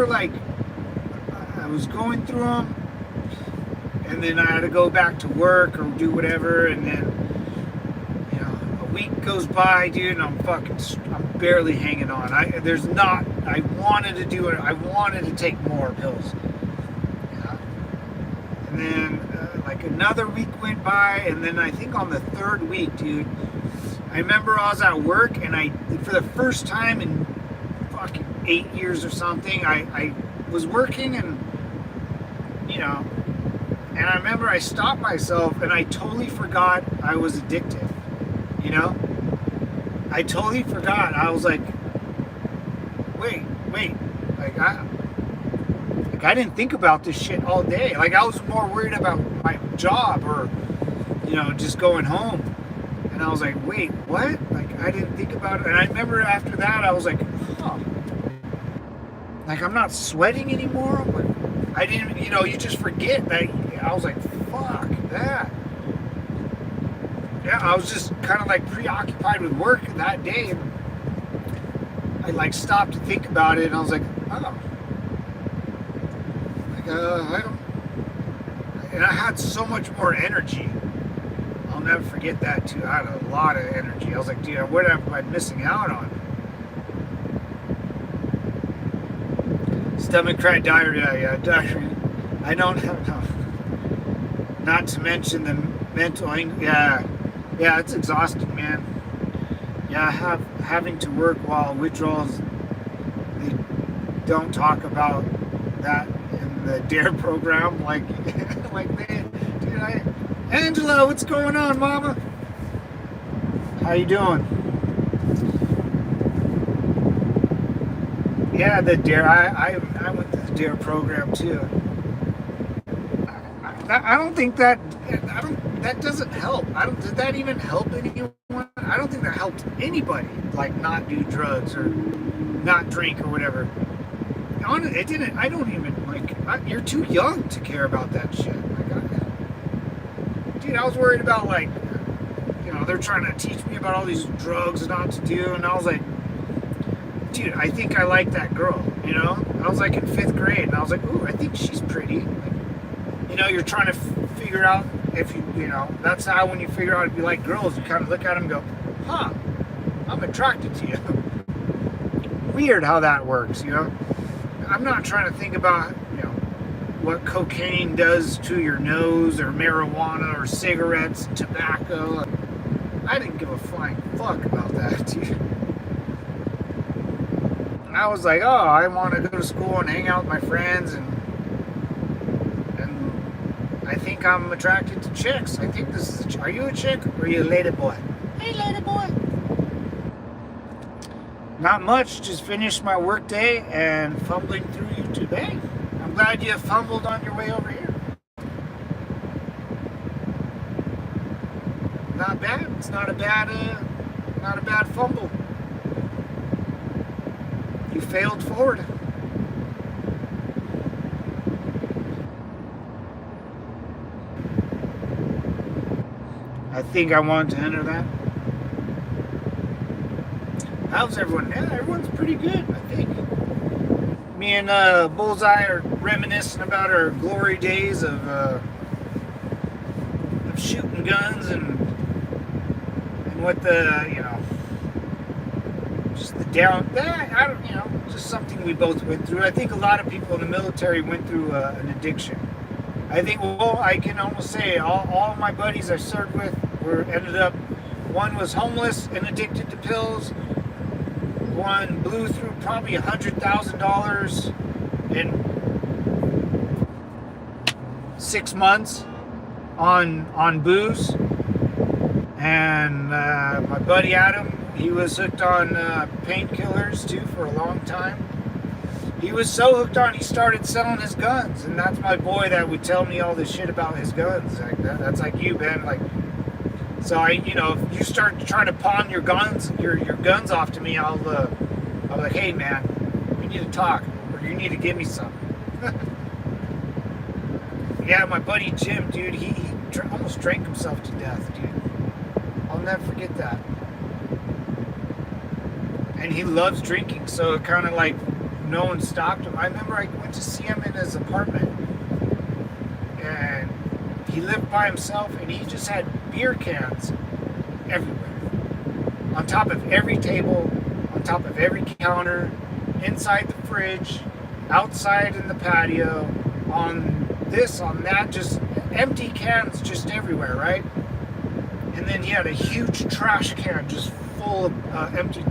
like I was going through them, and then I had to go back to work or do whatever, and then a week goes by, dude, and I'm barely hanging on. I wanted to do it. I wanted to take more pills. Yeah. And then like another week went by, and then I think on the 3rd week, dude, I remember I was at work, and for the first time in fucking 8 years or something, I was working, and and I remember I stopped myself, and I totally forgot I was addicted. I totally forgot. I was like, wait, like I didn't think about this shit all day. Like I was more worried about my job or, just going home. And I was like, wait, what? Like I didn't think about it. And I remember after that, I was like, huh. Like I'm not sweating anymore. I'm like, I didn't, you just forget that. I was like, fuck that. Yeah, I was just kind of like preoccupied with work that day, and I like stopped to think about it, and I was like, oh, like I don't, and I had so much more energy. I'll never forget that too. I had a lot of energy. I was like, dude, what am I missing out on? Stomach cramp, diarrhea, yeah, diarrhea. I don't have no. Not to mention the mental, yeah, yeah, it's exhausting, man. Yeah, having to work while withdrawals. They don't talk about that in the DARE program, like, like they, dude. Angela, what's going on, Mama? How you doing? Yeah, the DARE. I went to the DARE program too. I don't think that that doesn't help. Did that even help anyone? I don't think that helped anybody. Like not do drugs or not drink or whatever. It didn't. I don't even like. You're too young to care about that shit. Dude, I was worried about like, they're trying to teach me about all these drugs not to do, and I was like, dude, I think I like that girl. I was like in 5th grade, and I was like, ooh, I think she's pretty. Like, you're trying to figure out if that's how when you figure out if you like girls, you kind of look at them and go, huh, I'm attracted to you. Weird how that works, I'm not trying to think about, what cocaine does to your nose or marijuana or cigarettes, tobacco. I didn't give a flying fuck about that, dude. I was like, oh, I want to go to school and hang out with my friends, and I think I'm attracted to chicks. I think this is are you a chick or are you a lady boy? Hey, lady boy. Not much, just finished my work day and fumbling through YouTube. Hey, I'm glad you fumbled on your way over here. Not bad. It's not a bad fumble. You failed forward. I think I wanted to enter that. How's everyone? Yeah, everyone's pretty good, I think. Me and Bullseye are reminiscing about our glory days of shooting guns and what just the down. I don't, just something we both went through. I think a lot of people in the military went through an addiction. I think, I can almost say all my buddies I served with ended up, one was homeless and addicted to pills. One blew through probably $100,000 in 6 months on booze. And my buddy Adam, he was hooked on painkillers too for a long time. He was so hooked on, he started selling his guns, and that's my boy that would tell me all this shit about his guns. Like that's like you, Ben. Like, so if you start trying to pawn your guns off to me, I'll be like, hey man, we need to talk, or you need to give me some. Yeah, my buddy Jim, dude, he almost drank himself to death, dude. I'll never forget that. And he loves drinking, so it kind of like no one stopped him. I remember I went to see him in his apartment, and he lived by himself, and he just had beer cans everywhere, on top of every table, on top of every counter, inside the fridge, outside in the patio, on this, on that, just empty cans just everywhere, right? And then he had a huge trash can just full of empty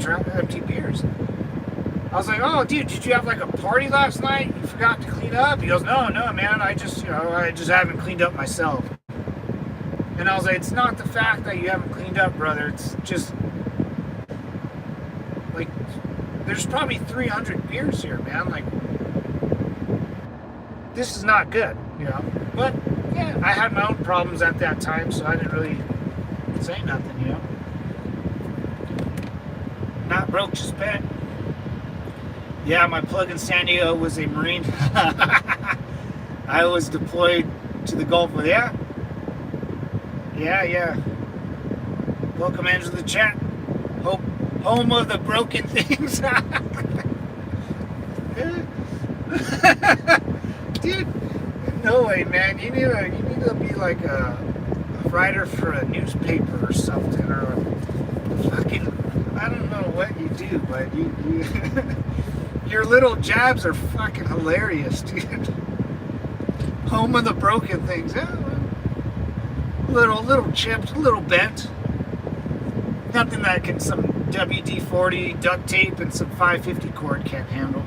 beers. I was like, oh, dude, did you have like a party last night? You forgot to clean up? He goes, no, man, I just haven't cleaned up myself. And I was like, it's not the fact that you haven't cleaned up, brother. It's just like, there's probably 300 beers here, man. Like, this is not good, But yeah, I had my own problems at that time, so I didn't really say nothing, Not broke, just bent. Yeah, my plug in San Diego was a Marine. I was deployed to the Gulf of, yeah. Welcome into the chat. Home of the broken things. Dude, no way, man. You need to be like a writer for a newspaper or something, or fucking, I don't know what you do, but you Your little jabs are fucking hilarious, dude. Home of the broken things. Yeah, little chipped, a little bent. Nothing that can some WD-40 duct tape and some 550 cord can't handle.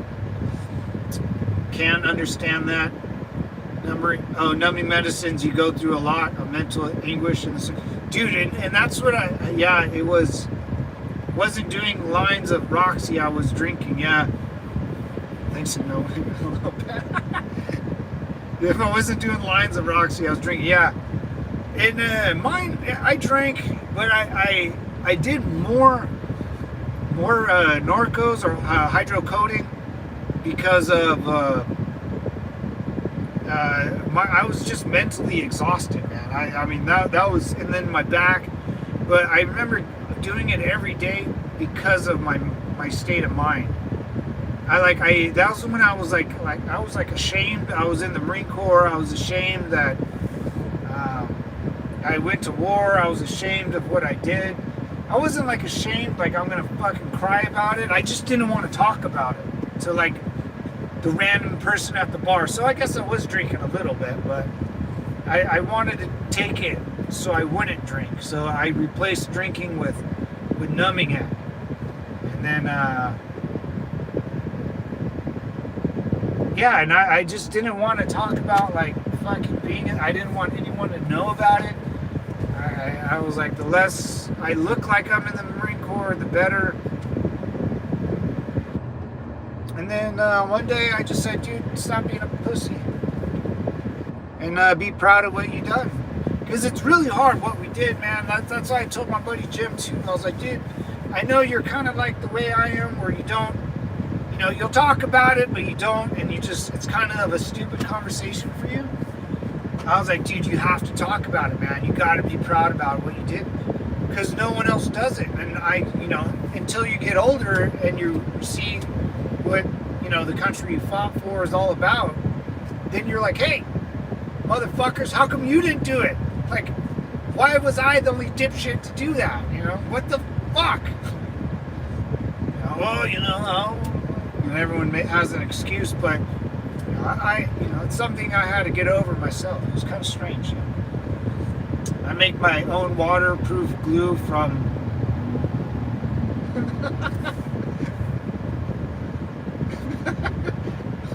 Can't understand that. Numbing medicines, you go through a lot of mental anguish. Dude, and that's what it wasn't doing lines of Roxy, I was drinking, yeah. Thanks, no, a little bit. If I wasn't doing lines of Roxy, I was drinking, yeah. And mine, I drank, but I did more Norcos or hydrocodone because of I was just mentally exhausted, man. I mean that was, and then my back. But I remember doing it every day because of my state of mind. That was when I was like ashamed. I was in the Marine Corps. I was ashamed that I went to war. I was ashamed of what I did. I wasn't like ashamed, like I'm gonna fucking cry about it. I just didn't want to talk about it to like the random person at the bar. So I guess I was drinking a little bit, but I wanted to take it so I wouldn't drink. So I replaced drinking with numbing it. And then and I just didn't want to talk about like fucking being it. I didn't want anyone to know about it. I was like, the less I look like I'm in the Marine Corps, the better. And then one day I just said, dude, stop being a pussy. And be proud of what you done. Because it's really hard what we did, man. That's why I told my buddy Jim too. I was like, dude, I know you're kind of like the way I am, where you don't, you'll talk about it, but you don't, and it's kind of a stupid conversation for you. I was like, dude, you have to talk about it, man. You got to be proud about what you did, because no one else does it. And until you get older and you see what, the country you fought for is all about, then you're like, hey, motherfuckers, how come you didn't do it? Like, why was I the only dipshit to do that? What the fuck? Everyone has an excuse, but it's something I had to get over myself. It was kind of strange. I make my own waterproof glue from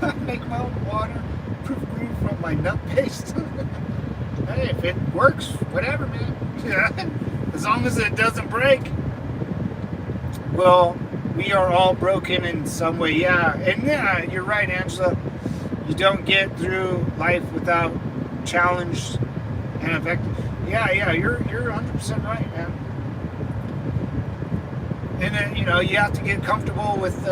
I make my own waterproof glue from my nut paste. Hey, if it works, whatever, man. As long as it doesn't break. Well, we are all broken in some way, yeah. And yeah, you're right, Angela. You don't get through life without challenge and effective. Yeah, you're 100% right, man. And then, you have to get comfortable with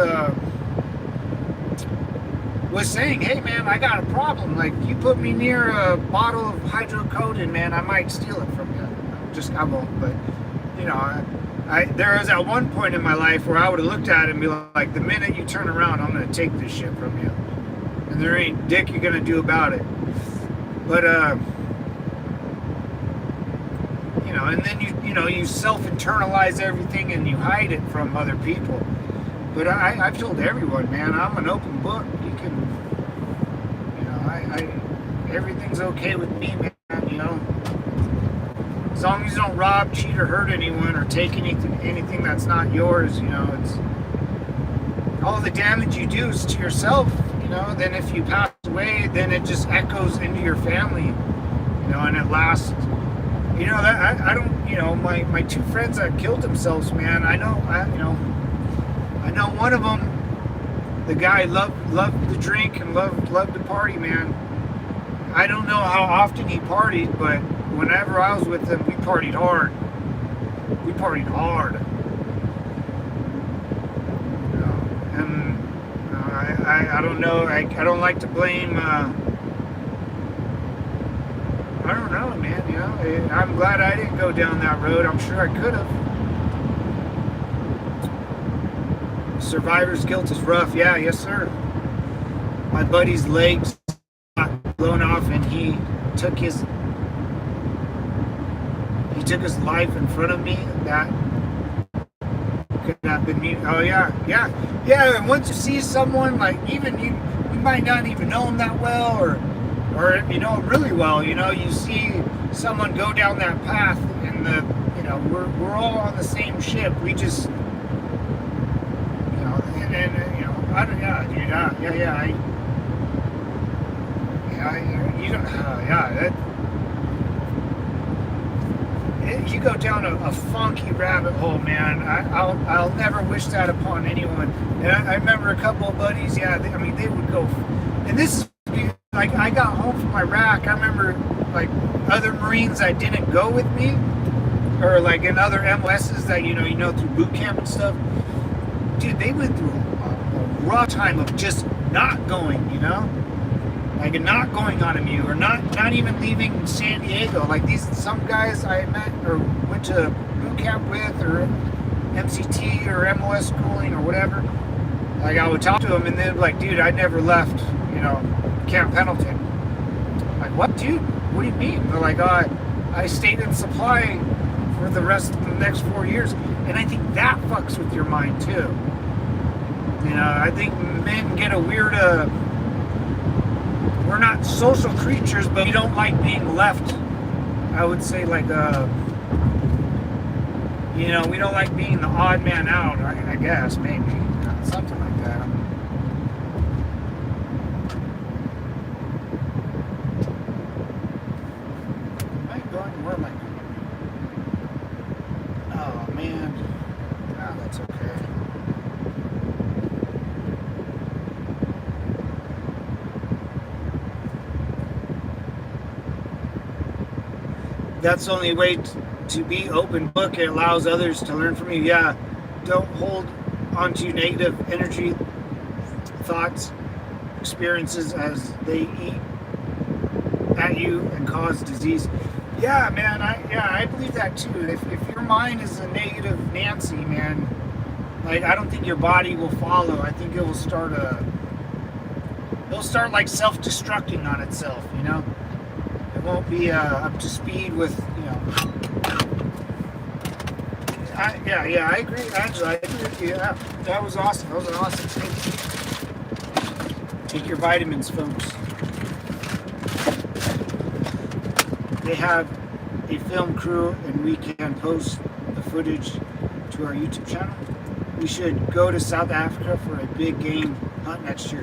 saying, hey, man, I got a problem. Like, you put me near a bottle of hydrocodone, man, I might steal it from you. I won't, but, there was at one point in my life where I would have looked at it and be like, the minute you turn around, I'm going to take this shit from you. And there ain't dick you're going to do about it. But, and then you self-internalize everything and you hide it from other people. But I've told everyone, man, I'm an open book. You can, everything's okay with me, man, As long as you don't rob, cheat, or hurt anyone, or take anything that's not yours, it's all the damage you do is to yourself, Then if you pass away, then it just echoes into your family, and it lasts. I don't, my two friends that killed themselves, man. I know one of them. The guy loved to drink and loved to party, man. I don't know how often he partied, but whenever I was with him, we partied hard. And I don't know. I don't like to blame. I don't know, man. I'm glad I didn't go down that road. I'm sure I could have. Survivor's guilt is rough. Yeah, yes, sir. My buddy's legs got blown off, and he took his life in front of me. That could have been me. Oh yeah, yeah, yeah. And once you see someone, like, even you might not even know them that well, or you know really well. You know, you see someone go down that path, and we're all on the same ship. We just, and you know, I don't, yeah, dude, you don't, you go down a funky rabbit hole, man. I'll never wish that upon anyone. And I remember a couple of buddies, they would go, and this is like, I got home from Iraq. I remember, like, other Marines that didn't go with me, or like in other MOSs that through boot camp and stuff. Dude, they went through a raw time of just not going, like not going on a mute, or not even leaving San Diego. Like some guys I met or went to boot camp with, or MCT or MOS schooling or whatever. Like, I would talk to them, and they'd be like, dude, I never left, Camp Pendleton. Like, what, dude? What do you mean? They're like, I stayed in supply for the rest of the next 4 years. And I think that fucks with your mind too. I think men get a weird, we're not social creatures, but we don't like being left. I would say, like, we don't like being the odd man out, I guess, maybe. Something like that. Where am I going? Oh, man. Oh, that's okay. That's the only way to be open book. It allows others to learn from you. Yeah, don't hold onto negative energy, thoughts, experiences as they eat at you and cause disease. Yeah, man, I believe that too. If your mind is a negative Nancy, man, like, I don't think your body will follow. I think it'll start like self-destructing on itself, It won't be up to speed with, I agree, Angela, I agree with you. Yeah, that was awesome. That was an awesome statement. Take your vitamins, folks. They have a film crew, and we can post the footage to our YouTube channel. We should go to South Africa for a big game hunt next year.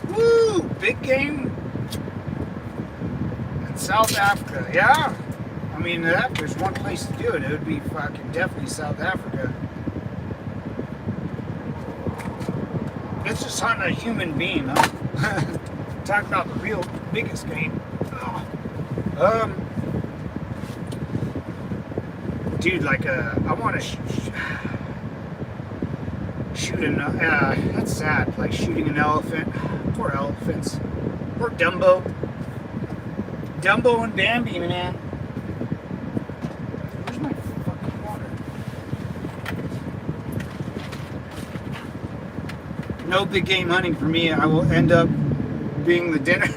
Woo! Big game in South Africa. Yeah. I mean, if there's one place to do it, it would be fucking definitely South Africa. It's just hunting a human being, huh? Talk about the real biggest game. Dude, like, I want to shoot an, that's sad, like shooting an elephant. Poor elephants. Poor Dumbo. Dumbo and Bambi, man. Where's my fucking water? No big game hunting for me. I will end up being the dinner.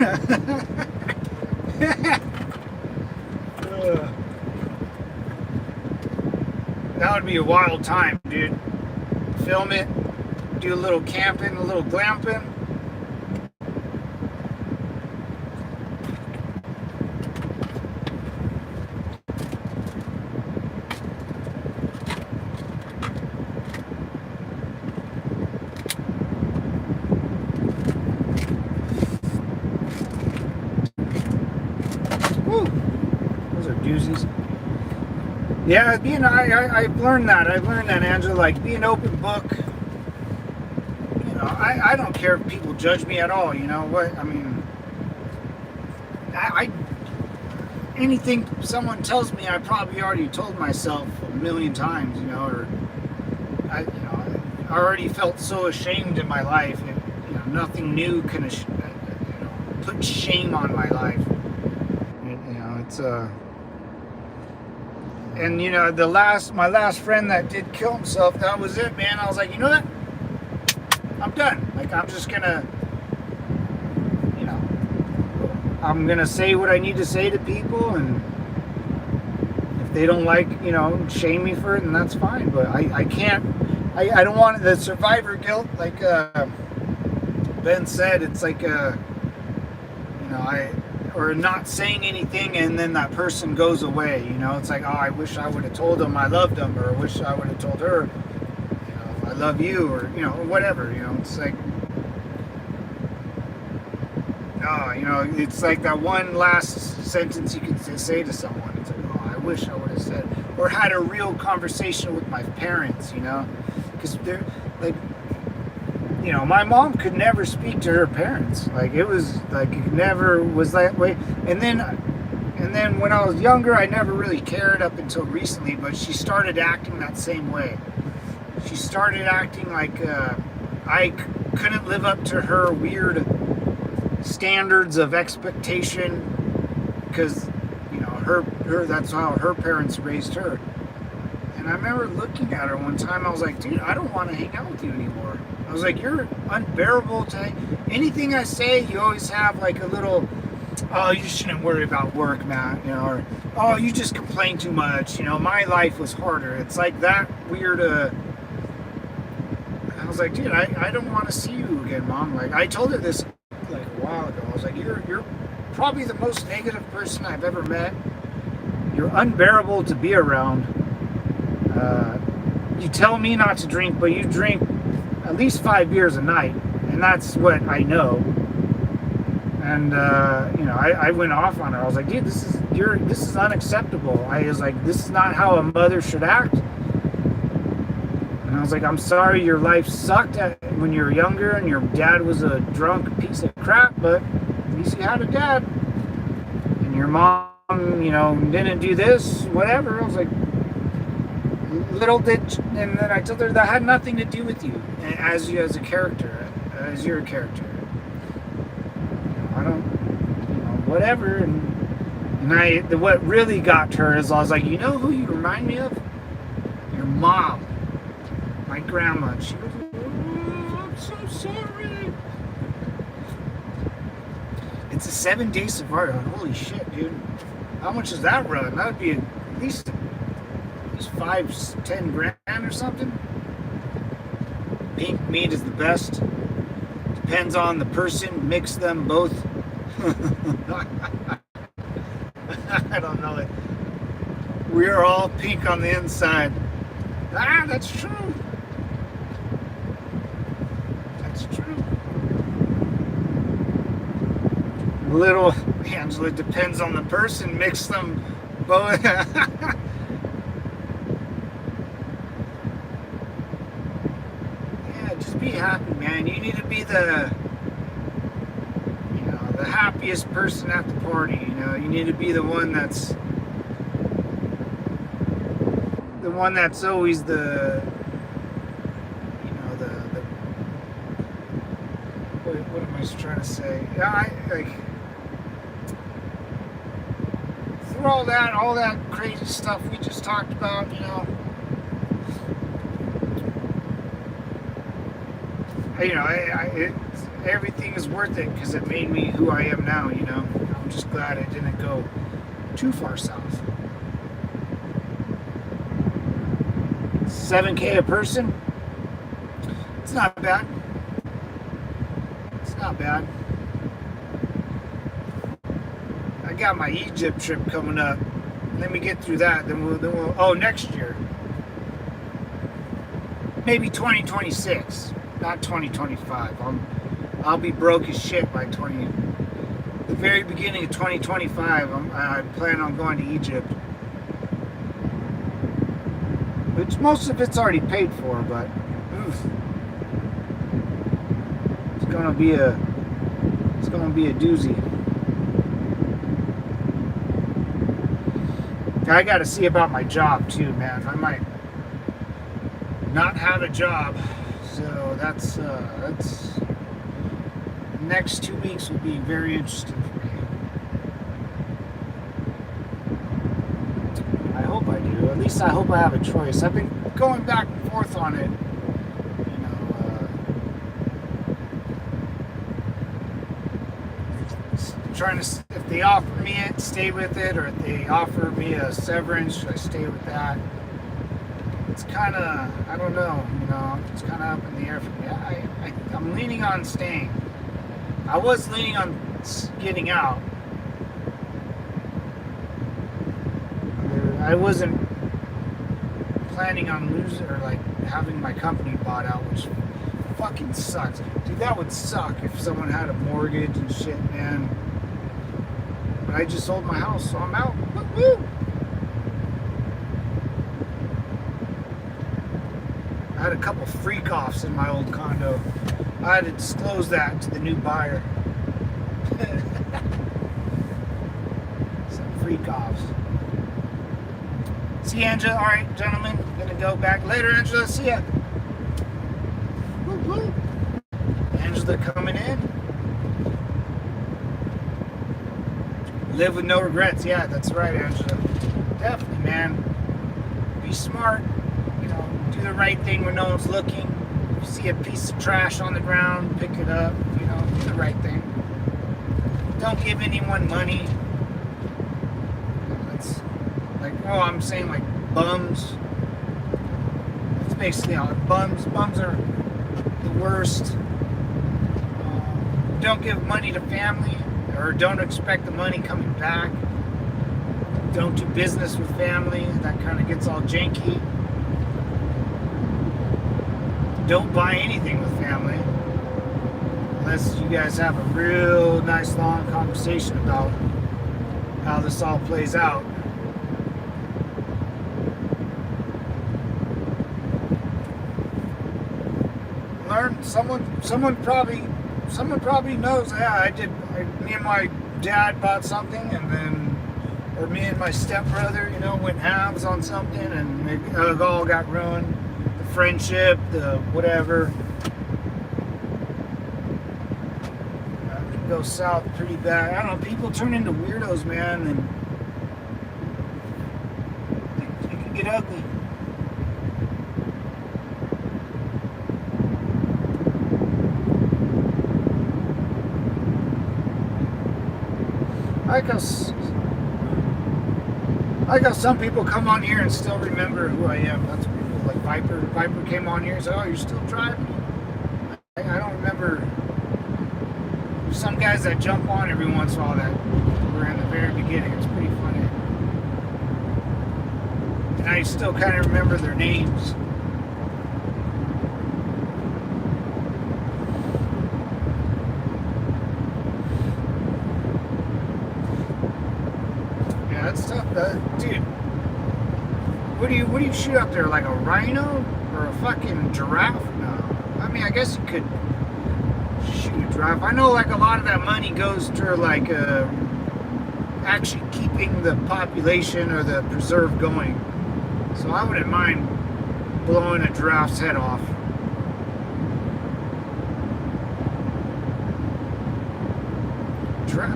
That would be a wild time, dude. Film it, do a little camping, a little glamping. Woo! Those are doozies. Yeah, I've learned that. Angela. Like, be an open book. I don't care if people judge me at all. You know what? I mean, anything someone tells me, I probably already told myself a million times. Or I already felt so ashamed in my life, and nothing new can put shame on my life. It's And my last friend that did kill himself, that was it, man. I was like, you know what? I'm done. Like, I'm just gonna, I'm gonna say what I need to say to people, and if if they don't like, shame me for it, and that's fine. But I can't. I don't want the survivor guilt, like Ben said. It's like or not saying anything, and then that person goes away. It's like, oh, I wish I would have told him I loved him, or I wish I would have told her, I love you, or whatever. It's like, it's like that one last sentence you can say to someone. It's like, oh, I wish I would have said, or had a real conversation with my parents. Because they're like, my mom could never speak to her parents. Like, it was like, it never was that way. And then when I was younger, I never really cared up until recently, but she started acting that same way. She started acting like I couldn't live up to her weird standards of expectation, because her that's how her parents raised her. And I remember looking at her one time, I was like, dude, I don't want to hang out with you anymore. I was like, you're unbearable to anything I say. You always have like a little, oh, you shouldn't worry about work, Matt, or oh, you just complain too much, my life was harder. It's like that weird I was like, dude, I don't want to see you again, Mom. Like, I told her this like a while ago. I was like, you're probably the most negative person I've ever met. You're unbearable to be around. You tell me not to drink, but you drink at least 5 beers a night, and that's what I know. And I went off on her. I was like, dude, this is unacceptable. I was like, this is not how a mother should act. And I was like, I'm sorry your life sucked when you were younger and your dad was a drunk piece of crap, but at least you had a dad. And your mom, didn't do this, whatever. I was like, and then I told her that had nothing to do with you as a character, as your character. I don't, whatever. And what really got to her is I was like, who you remind me of? Your mom. My grandma. She was like, oh, I'm so sorry. It's a 7-day safari. Holy shit, dude. How much does that run? That would be at least 5-10 grand or something. Pink meat is the best. Depends on the person. Mix them both. I don't know it. We're all pink on the inside. That's true. That's true. Little Angela, depends on the person. Mix them both. Just be happy, man. You need to be the happiest person at the party. You need to be the one that's always the what am I trying to say? I like through all that crazy stuff we just talked about. Everything is worth it because it made me who I am now. I'm just glad I didn't go too far south. 7K a person. It's not bad. It's not bad. I got my Egypt trip coming up. Let me get through that. Then we'll next year. Maybe 2026. Not 2025. I'll be broke as shit by the very beginning of 2025. I plan on going to Egypt, which most of it's already paid for. But it's gonna be a doozy. I got to see about my job too, man. I might not have a job. So that's next 2 weeks will be very interesting for me. I hope I do. At least I hope I have a choice. I've been going back and forth on it. trying to, if they offer me it, stay with it, or if they offer me a severance, should I stay with that? It's kind of, I don't know, it's kind of up in the air for me. I'm leaning on staying. I was leaning on getting out. I wasn't planning on losing or like having my company bought out, which fucking sucks. Dude, that would suck if someone had a mortgage and shit, man. But I just sold my house, so I'm out. Woo-hoo! I had a couple freak-offs in my old condo. I had to disclose that to the new buyer. Some freak-offs. See Angela? All right, gentlemen. Gonna go back later, Angela. See ya. Woo-hoo. Angela coming in. Live with no regrets. Yeah, that's right, Angela. Definitely, man. Be smart. Do the right thing when no one's looking. If you see a piece of trash on the ground, pick it up. Do the right thing. Don't give anyone money. That's like, I'm saying like bums. That's basically all. Bums are the worst. Don't give money to family, or don't expect the money coming back. Don't do business with family. That kind of gets all janky. Don't buy anything with family unless you guys have a real nice long conversation about how this all plays out. Learn. Someone probably knows. Yeah, me and my dad bought something, and then, or me and my stepbrother, went halves on something, and it all got ruined. The friendship, the whatever. It can go south pretty bad. I don't know. People turn into weirdos, man, and it can get ugly. I like how some people come on here and still remember who I am. That's people like Viper. Viper came on here and said, "Oh, you're still driving?" I don't remember. There's some guys that jump on every once in a while that were in the very beginning. It's pretty funny. And I still kind of remember their names. That's tough, dude. What do you shoot up there? Like a rhino or a fucking giraffe? No. I mean, I guess you could shoot a giraffe. I know, like, a lot of that money goes to like actually keeping the population or the preserve going. So I wouldn't mind blowing a giraffe's head off.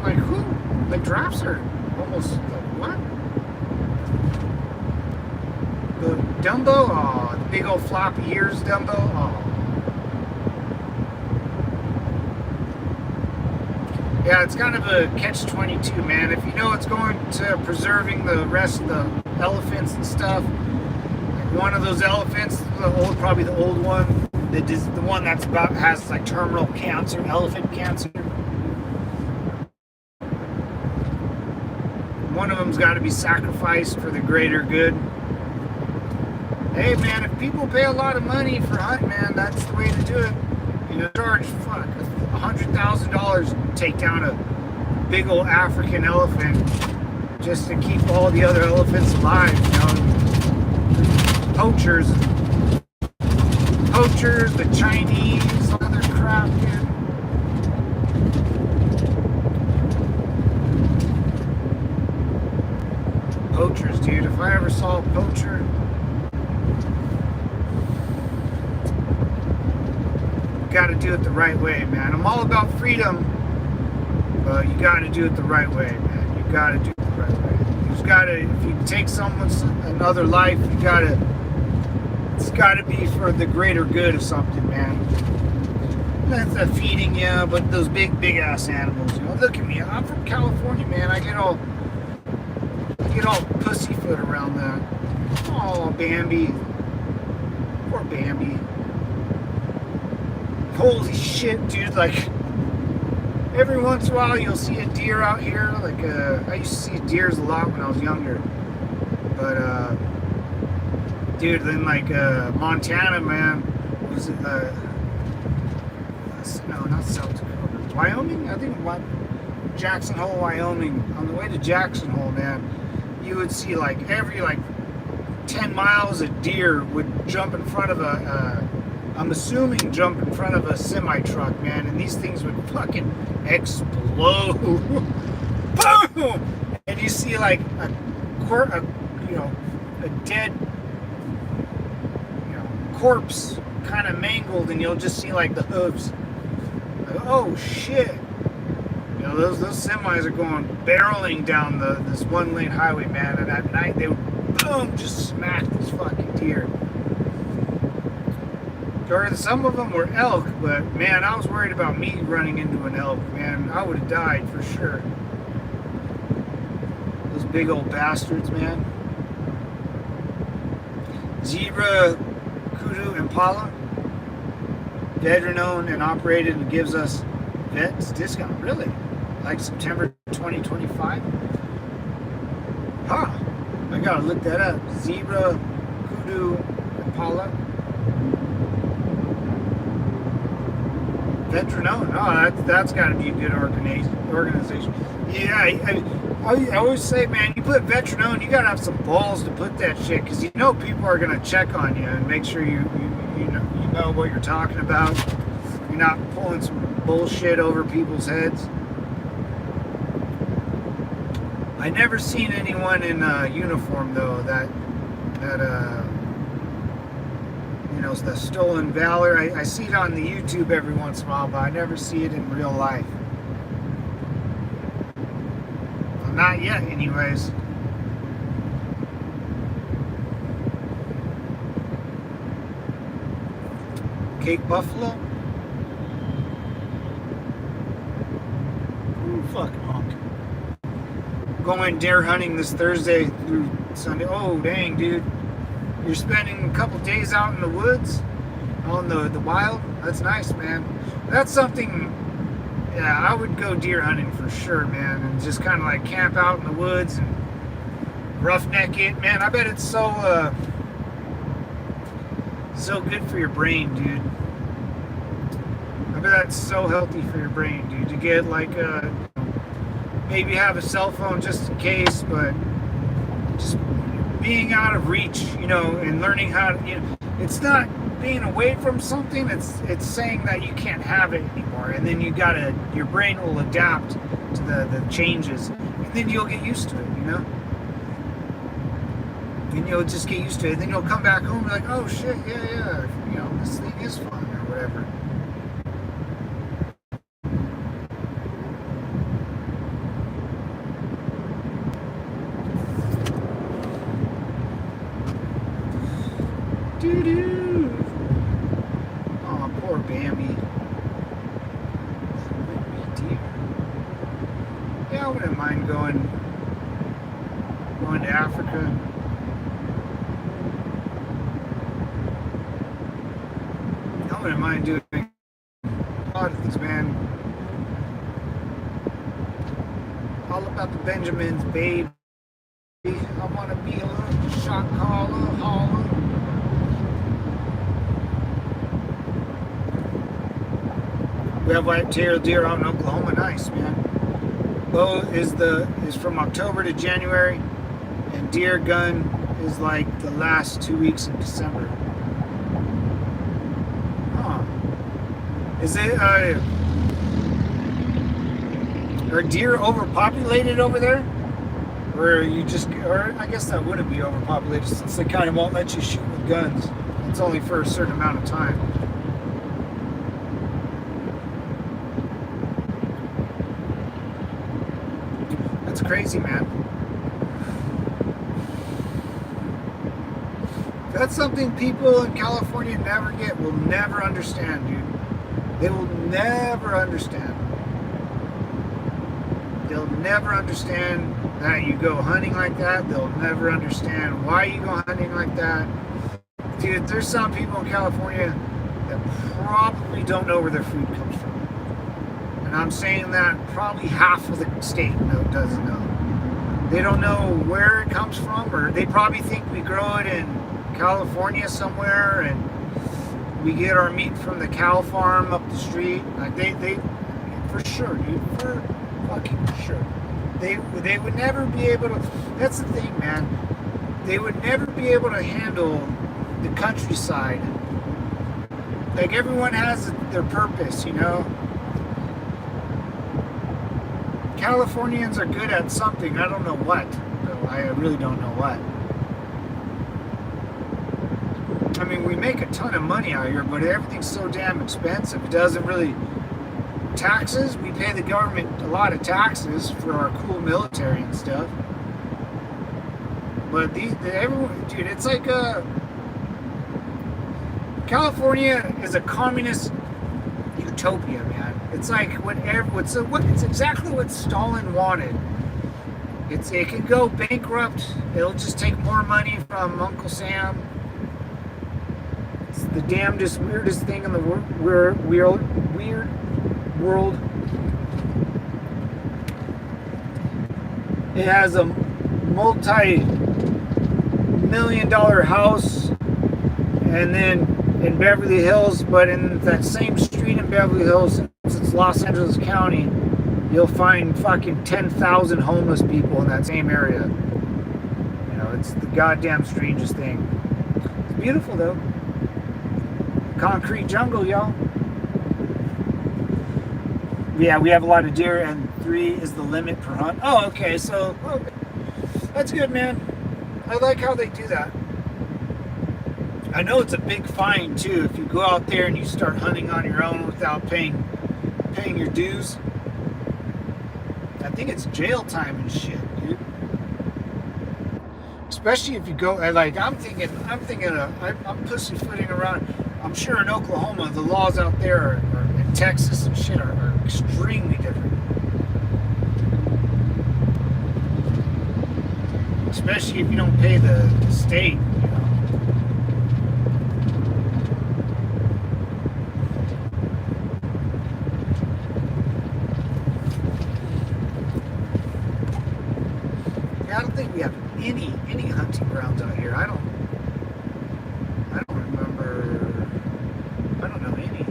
Like who? Like giraffes are almost like what? The Dumbo? Oh, the big old floppy ears Dumbo? Oh. Yeah, it's kind of a catch-22, man. If you know it's going to preserving the rest of the elephants and stuff, like one of those elephants, probably the old one, the one that's has like terminal cancer, elephant cancer. One of them's got to be sacrificed for the greater good. Hey, man, if people pay a lot of money for hunting, man, that's the way to do it. Charge $100,000 to take down a big old African elephant just to keep all the other elephants alive. Poachers, the Chinese, other crap, dude. Poachers, dude. If I ever saw a poacher, you gotta do it the right way, man. I'm all about freedom, but you gotta do it the right way, man. You gotta do it the right way. You just gotta, if you take another life, it's gotta be for the greater good of something, man. That's feeding you, but those big ass animals, you know. Look at me. I'm from California, man. I get all pussyfoot around that. Oh, Bambi. Poor Bambi. Holy shit, dude. Like, every once in a while you'll see a deer out here. Like, I used to see deers a lot when I was younger. But, dude, then, like, Montana, man. Was it, no, not South Dakota. Wyoming? I think Jackson Hole, Wyoming. On the way to Jackson Hole, man, you would see, like, every, like, 10 miles a deer would jump in front of I'm assuming jump in front of a semi-truck, man, and these things would fucking explode. Boom! And you see, like, a dead, corpse kind of mangled, and you'll just see, like, the hooves. Like, oh, shit. You know, those semis are going barreling down this one-lane highway, man, and at night they would, boom, just smack this fucking deer. Or some of them were elk, but, man, I was worried about me running into an elk, man. I would have died for sure. Those big old bastards, man. Zebra, kudu, impala. Veteran owned and operated and gives us vets discount. Really? Like September 2025? Huh. I gotta look that up. Zebra, kudu, impala. Veteran owned. Oh, that's got to be a good organization. Yeah, I always say, man, you put veteran owned, you got to have some balls to put that shit, because you know people are going to check on you and make sure you know what you're talking about. You're not pulling some bullshit over people's heads. I never seen anyone in uniform though that the stolen valor. I see it on the YouTube every once in a while, but I never see it in real life. Well, not yet, anyways. Cape Buffalo? Ooh, fucking honk. Going deer hunting this Thursday through Sunday. Oh, dang, dude. You're spending a couple days out in the woods, on the wild. That's nice, man. That's something, yeah, I would go deer hunting for sure, man. And just kind of like camp out in the woods and roughneck it. Man, I bet it's so good for your brain, dude. I bet that's so healthy for your brain, dude. To get like, maybe have a cell phone just in case, but just being out of reach, and learning how to, it's not being away from something, it's saying that you can't have it anymore, and then your brain will adapt to the changes, and then you'll get used to it, and you'll just get used to it, and then you'll come back home and be like, oh shit, yeah, this thing is fun, or whatever. Doo-doo. Oh, poor Bambi. Yeah, I wouldn't mind going to Africa. I wouldn't mind doing a lot of things, man. All about the Benjamins, babe. I want to be a little shot caller, holler. We have white-tailed deer out in Oklahoma. Nice, man. Bow is from October to January, and deer gun is like the last 2 weeks in December. Huh. Is it are deer overpopulated over there? Or I guess that wouldn't be overpopulated since they kind of won't let you shoot with guns. It's only for a certain amount of time. That's crazy, man. That's something people in California will never understand, dude. They will never understand. They'll never understand that you go hunting like that. They'll never understand why you go hunting like that. Dude, there's some people in California that probably don't know where their food comes from. And I'm saying that probably half of the state doesn't know. They don't know where it comes from, or they probably think we grow it in California somewhere and we get our meat from the cow farm up the street. Like they for sure, dude, for fucking sure. They would never be able to, that's the thing, man. They would never be able to handle the countryside. Like, everyone has their purpose, you know? Californians are good at something. I don't know what, though. I really don't know what. I mean, we make a ton of money out here, but everything's so damn expensive. It doesn't really... Taxes, we pay the government a lot of taxes for our cool military and stuff. But everyone, dude, it's like California is a communist utopia, man. It's like it's exactly what Stalin wanted. It can go bankrupt. It'll just take more money from Uncle Sam. It's the damnedest, weirdest thing in the weird world. It has a multi-million-dollar house, and then in Beverly Hills, but in that same street in Beverly Hills, since it's Los Angeles County, you'll find fucking 10,000 homeless people in that same area. You know, it's the goddamn strangest thing. It's beautiful, though. Concrete jungle, y'all. Yeah, we have a lot of deer, and 3 is the limit per hunt. Oh, okay, so that's good, man. I like how they do that. I know it's a big fine, too, if you go out there and you start hunting on your own without paying your dues. I think it's jail time and shit, dude. Especially if you go, I'm pussyfooting around. I'm sure in Oklahoma, the laws out there or in Texas and shit are extremely different. Especially if you don't pay the state, you know. Yeah, I don't think we have any hunting grounds out here. I don't remember. I don't know any.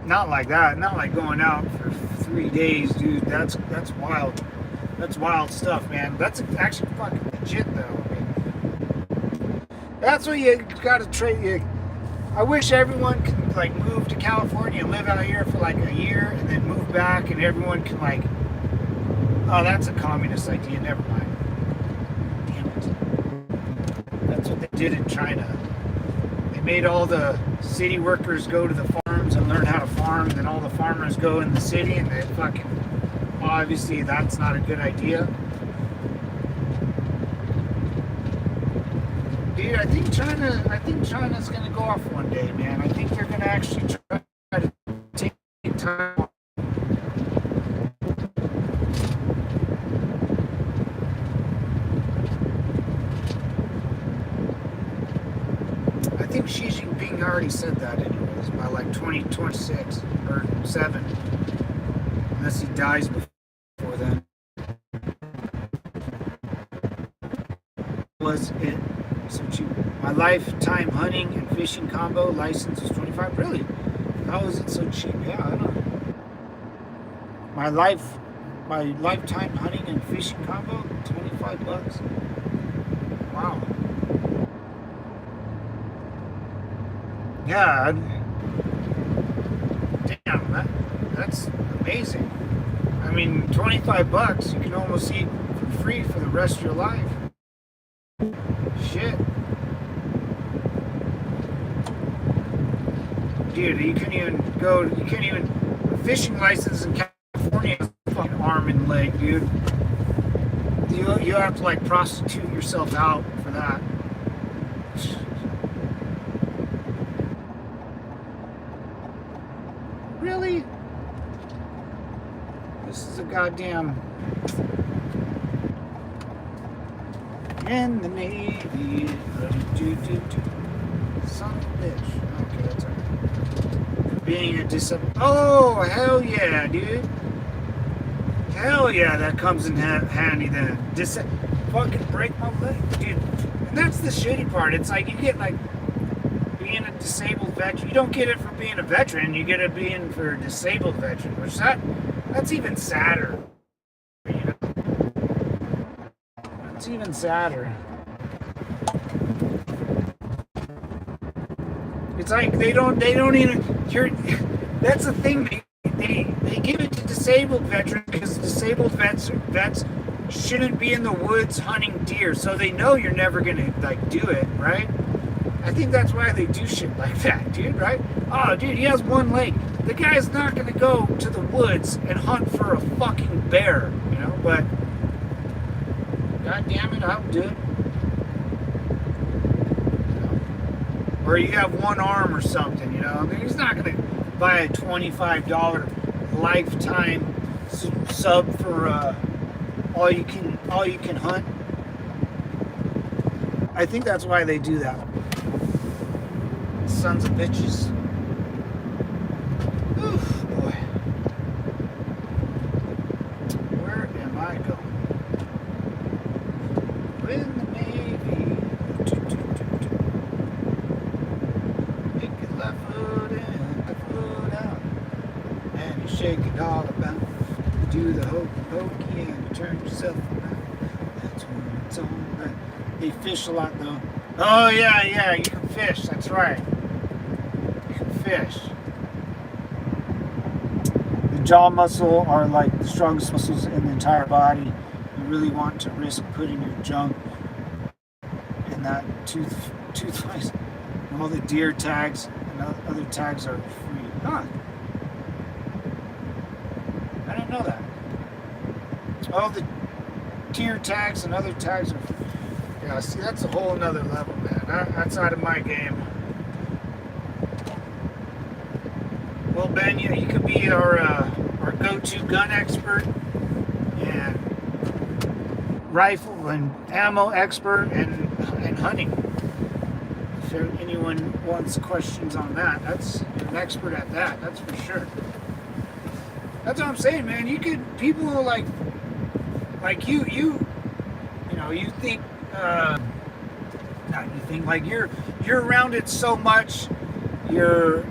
Not like that. Not like going out for 3 days, dude. That's wild. That's wild stuff, man. That's actually fucking legit, though. I mean, that's what you gotta trade. I wish everyone could like move to California and live out here for like a year and then move back, and everyone can like. Oh, that's a communist idea. Never mind. Damn it. That's what they did in China. They made all the city workers go to the farms and learn how to farm, and then all the farmers go in the city, and they fucking... Obviously, that's not a good idea. Dude, I think China's gonna go off one day, man. I think they're gonna actually try to take time. I think Xi Jinping already said that anyways, by like 2026 or 7, unless he dies before then. Was it so cheap? My lifetime hunting and fishing combo license was $25. Really? How is it so cheap? Yeah, I don't know. My lifetime hunting and fishing combo, $25. Wow. Yeah, damn, that's amazing. I mean, $25, you can almost eat for free for the rest of your life. Shit. Dude, you can't even, a fishing license in California is a fucking arm and leg, dude. You have to like prostitute yourself out for that. Really? This is a goddamn... In the Navy. Son of a bitch. Okay, that's alright. Being a Oh, hell yeah, dude. Hell yeah, that comes in handy then. Fucking break my leg, dude. And that's the shitty part. It's like you get like being a disabled veteran. You don't get it for being a veteran. You get it being for a disabled veteran, which that's even sadder. You know? That's even sadder. It's like they don't even. That's the thing. They give it to disabled veterans because disabled vets shouldn't be in the woods hunting deer, so they know you're never gonna like do it, right? I think that's why they do shit like that, dude, right? Oh, dude, he has one leg. The guy's not gonna go to the woods and hunt for a fucking bear, you know, but god damn it, I'll do it. Or you have one arm or something, you know. I mean, he's not gonna buy a $25 lifetime sub for all you can hunt. I think that's why they do that. Sons of bitches. Oof, boy. Where am I going? In the Navy. Pick your left foot in, left foot out. And you shake it all about. You do the hokey and you turn yourself around. That's when it's on right. They fish a lot though. Oh yeah, you can fish, that's right. You can fish. The jaw muscle are like the strongest muscles in the entire body. You really want to risk putting your junk in that tooth place. All the deer tags and other tags are free. Huh. I didn't know that. All the deer tags and other tags are free. Yeah, see, that's a whole nother level, man. That's out of my game. Well, Ben, you could be our go-to gun expert and rifle and ammo expert and hunting. If anyone wants questions on that, you're an expert at that. That's for sure. That's what I'm saying, man. People are like you know, you think. Not you think like you're around it so much. The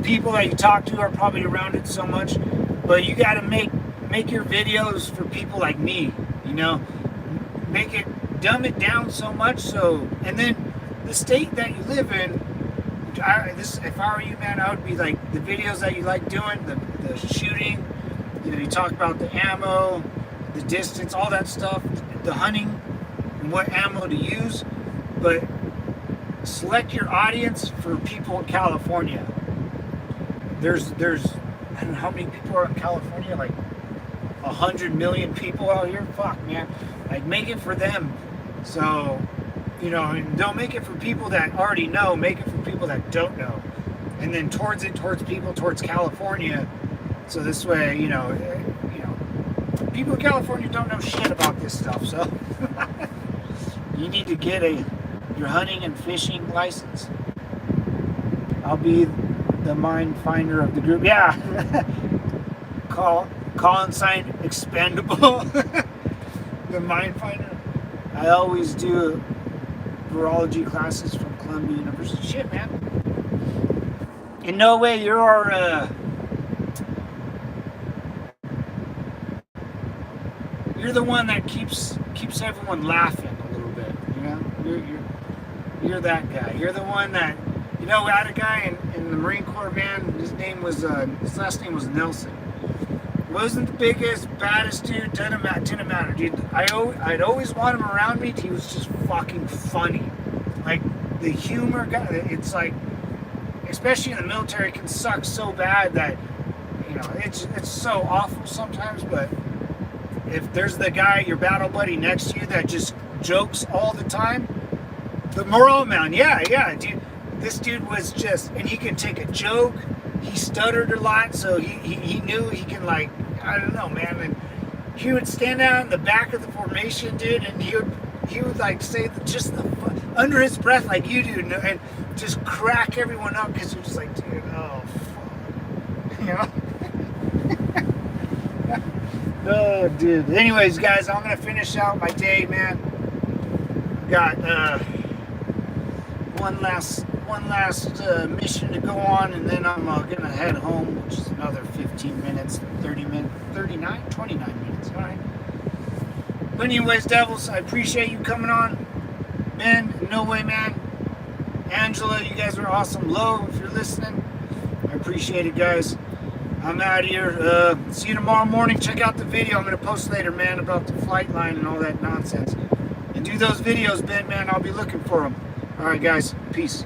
people that you talk to are probably around it so much, but you got to make your videos for people like me. You know, dumb it down so much so, and then the state that you live in. If I were you, man, I would be like the videos that you like doing, the shooting. You know, you talk about the ammo, the distance, all that stuff, the hunting. What ammo to use, but select your audience for people in California. There's I don't know how many people are in California, like 100 million people out here. Fuck, man. Like, make it for them. So, you know, and don't make it for people that already know. Make it for people that don't know, and then towards California. So this way, you know, people in California don't know shit about this stuff. So. You need to get your hunting and fishing license. I'll be the mine finder of the group. Yeah. Call and sign expendable. The mine finder. I always do virology classes from Columbia University. Shit, man. In no way you're our you're the one that keeps everyone laughing. You're that guy. You're the one that, you know, we had a guy in the Marine Corps, man. His last name was Nelson. Wasn't the biggest, baddest dude. Didn't matter, dude. I'd always want him around me. He was just fucking funny. Like, the humor guy. It's like, especially in the military, it can suck so bad that, you know, it's so awful sometimes. But if there's the guy, your battle buddy next to you that just jokes all the time, the morale man, yeah, dude. This dude was just, and he could take a joke, he stuttered a lot, so he knew he can, like, I don't know, man. And he would stand out in the back of the formation, dude, and he would like say just the under his breath like you do, and just crack everyone up because you're just like, dude, oh fuck, you know. Oh, dude. Anyways, guys, I'm gonna finish out my day, man. Got one last mission to go on, and then I'm gonna head home, which is another 15 minutes, 30 minutes, 29 minutes. All right. But anyways, devils, I appreciate you coming on. Ben, no way, man. Angela, you guys are awesome. Lo, if you're listening, I appreciate it, guys. I'm out of here. See you tomorrow morning. Check out the video I'm going to post later, man, about the flight line and all that nonsense. And do those videos, Ben, man. I'll be looking for them. All right, guys. Peace.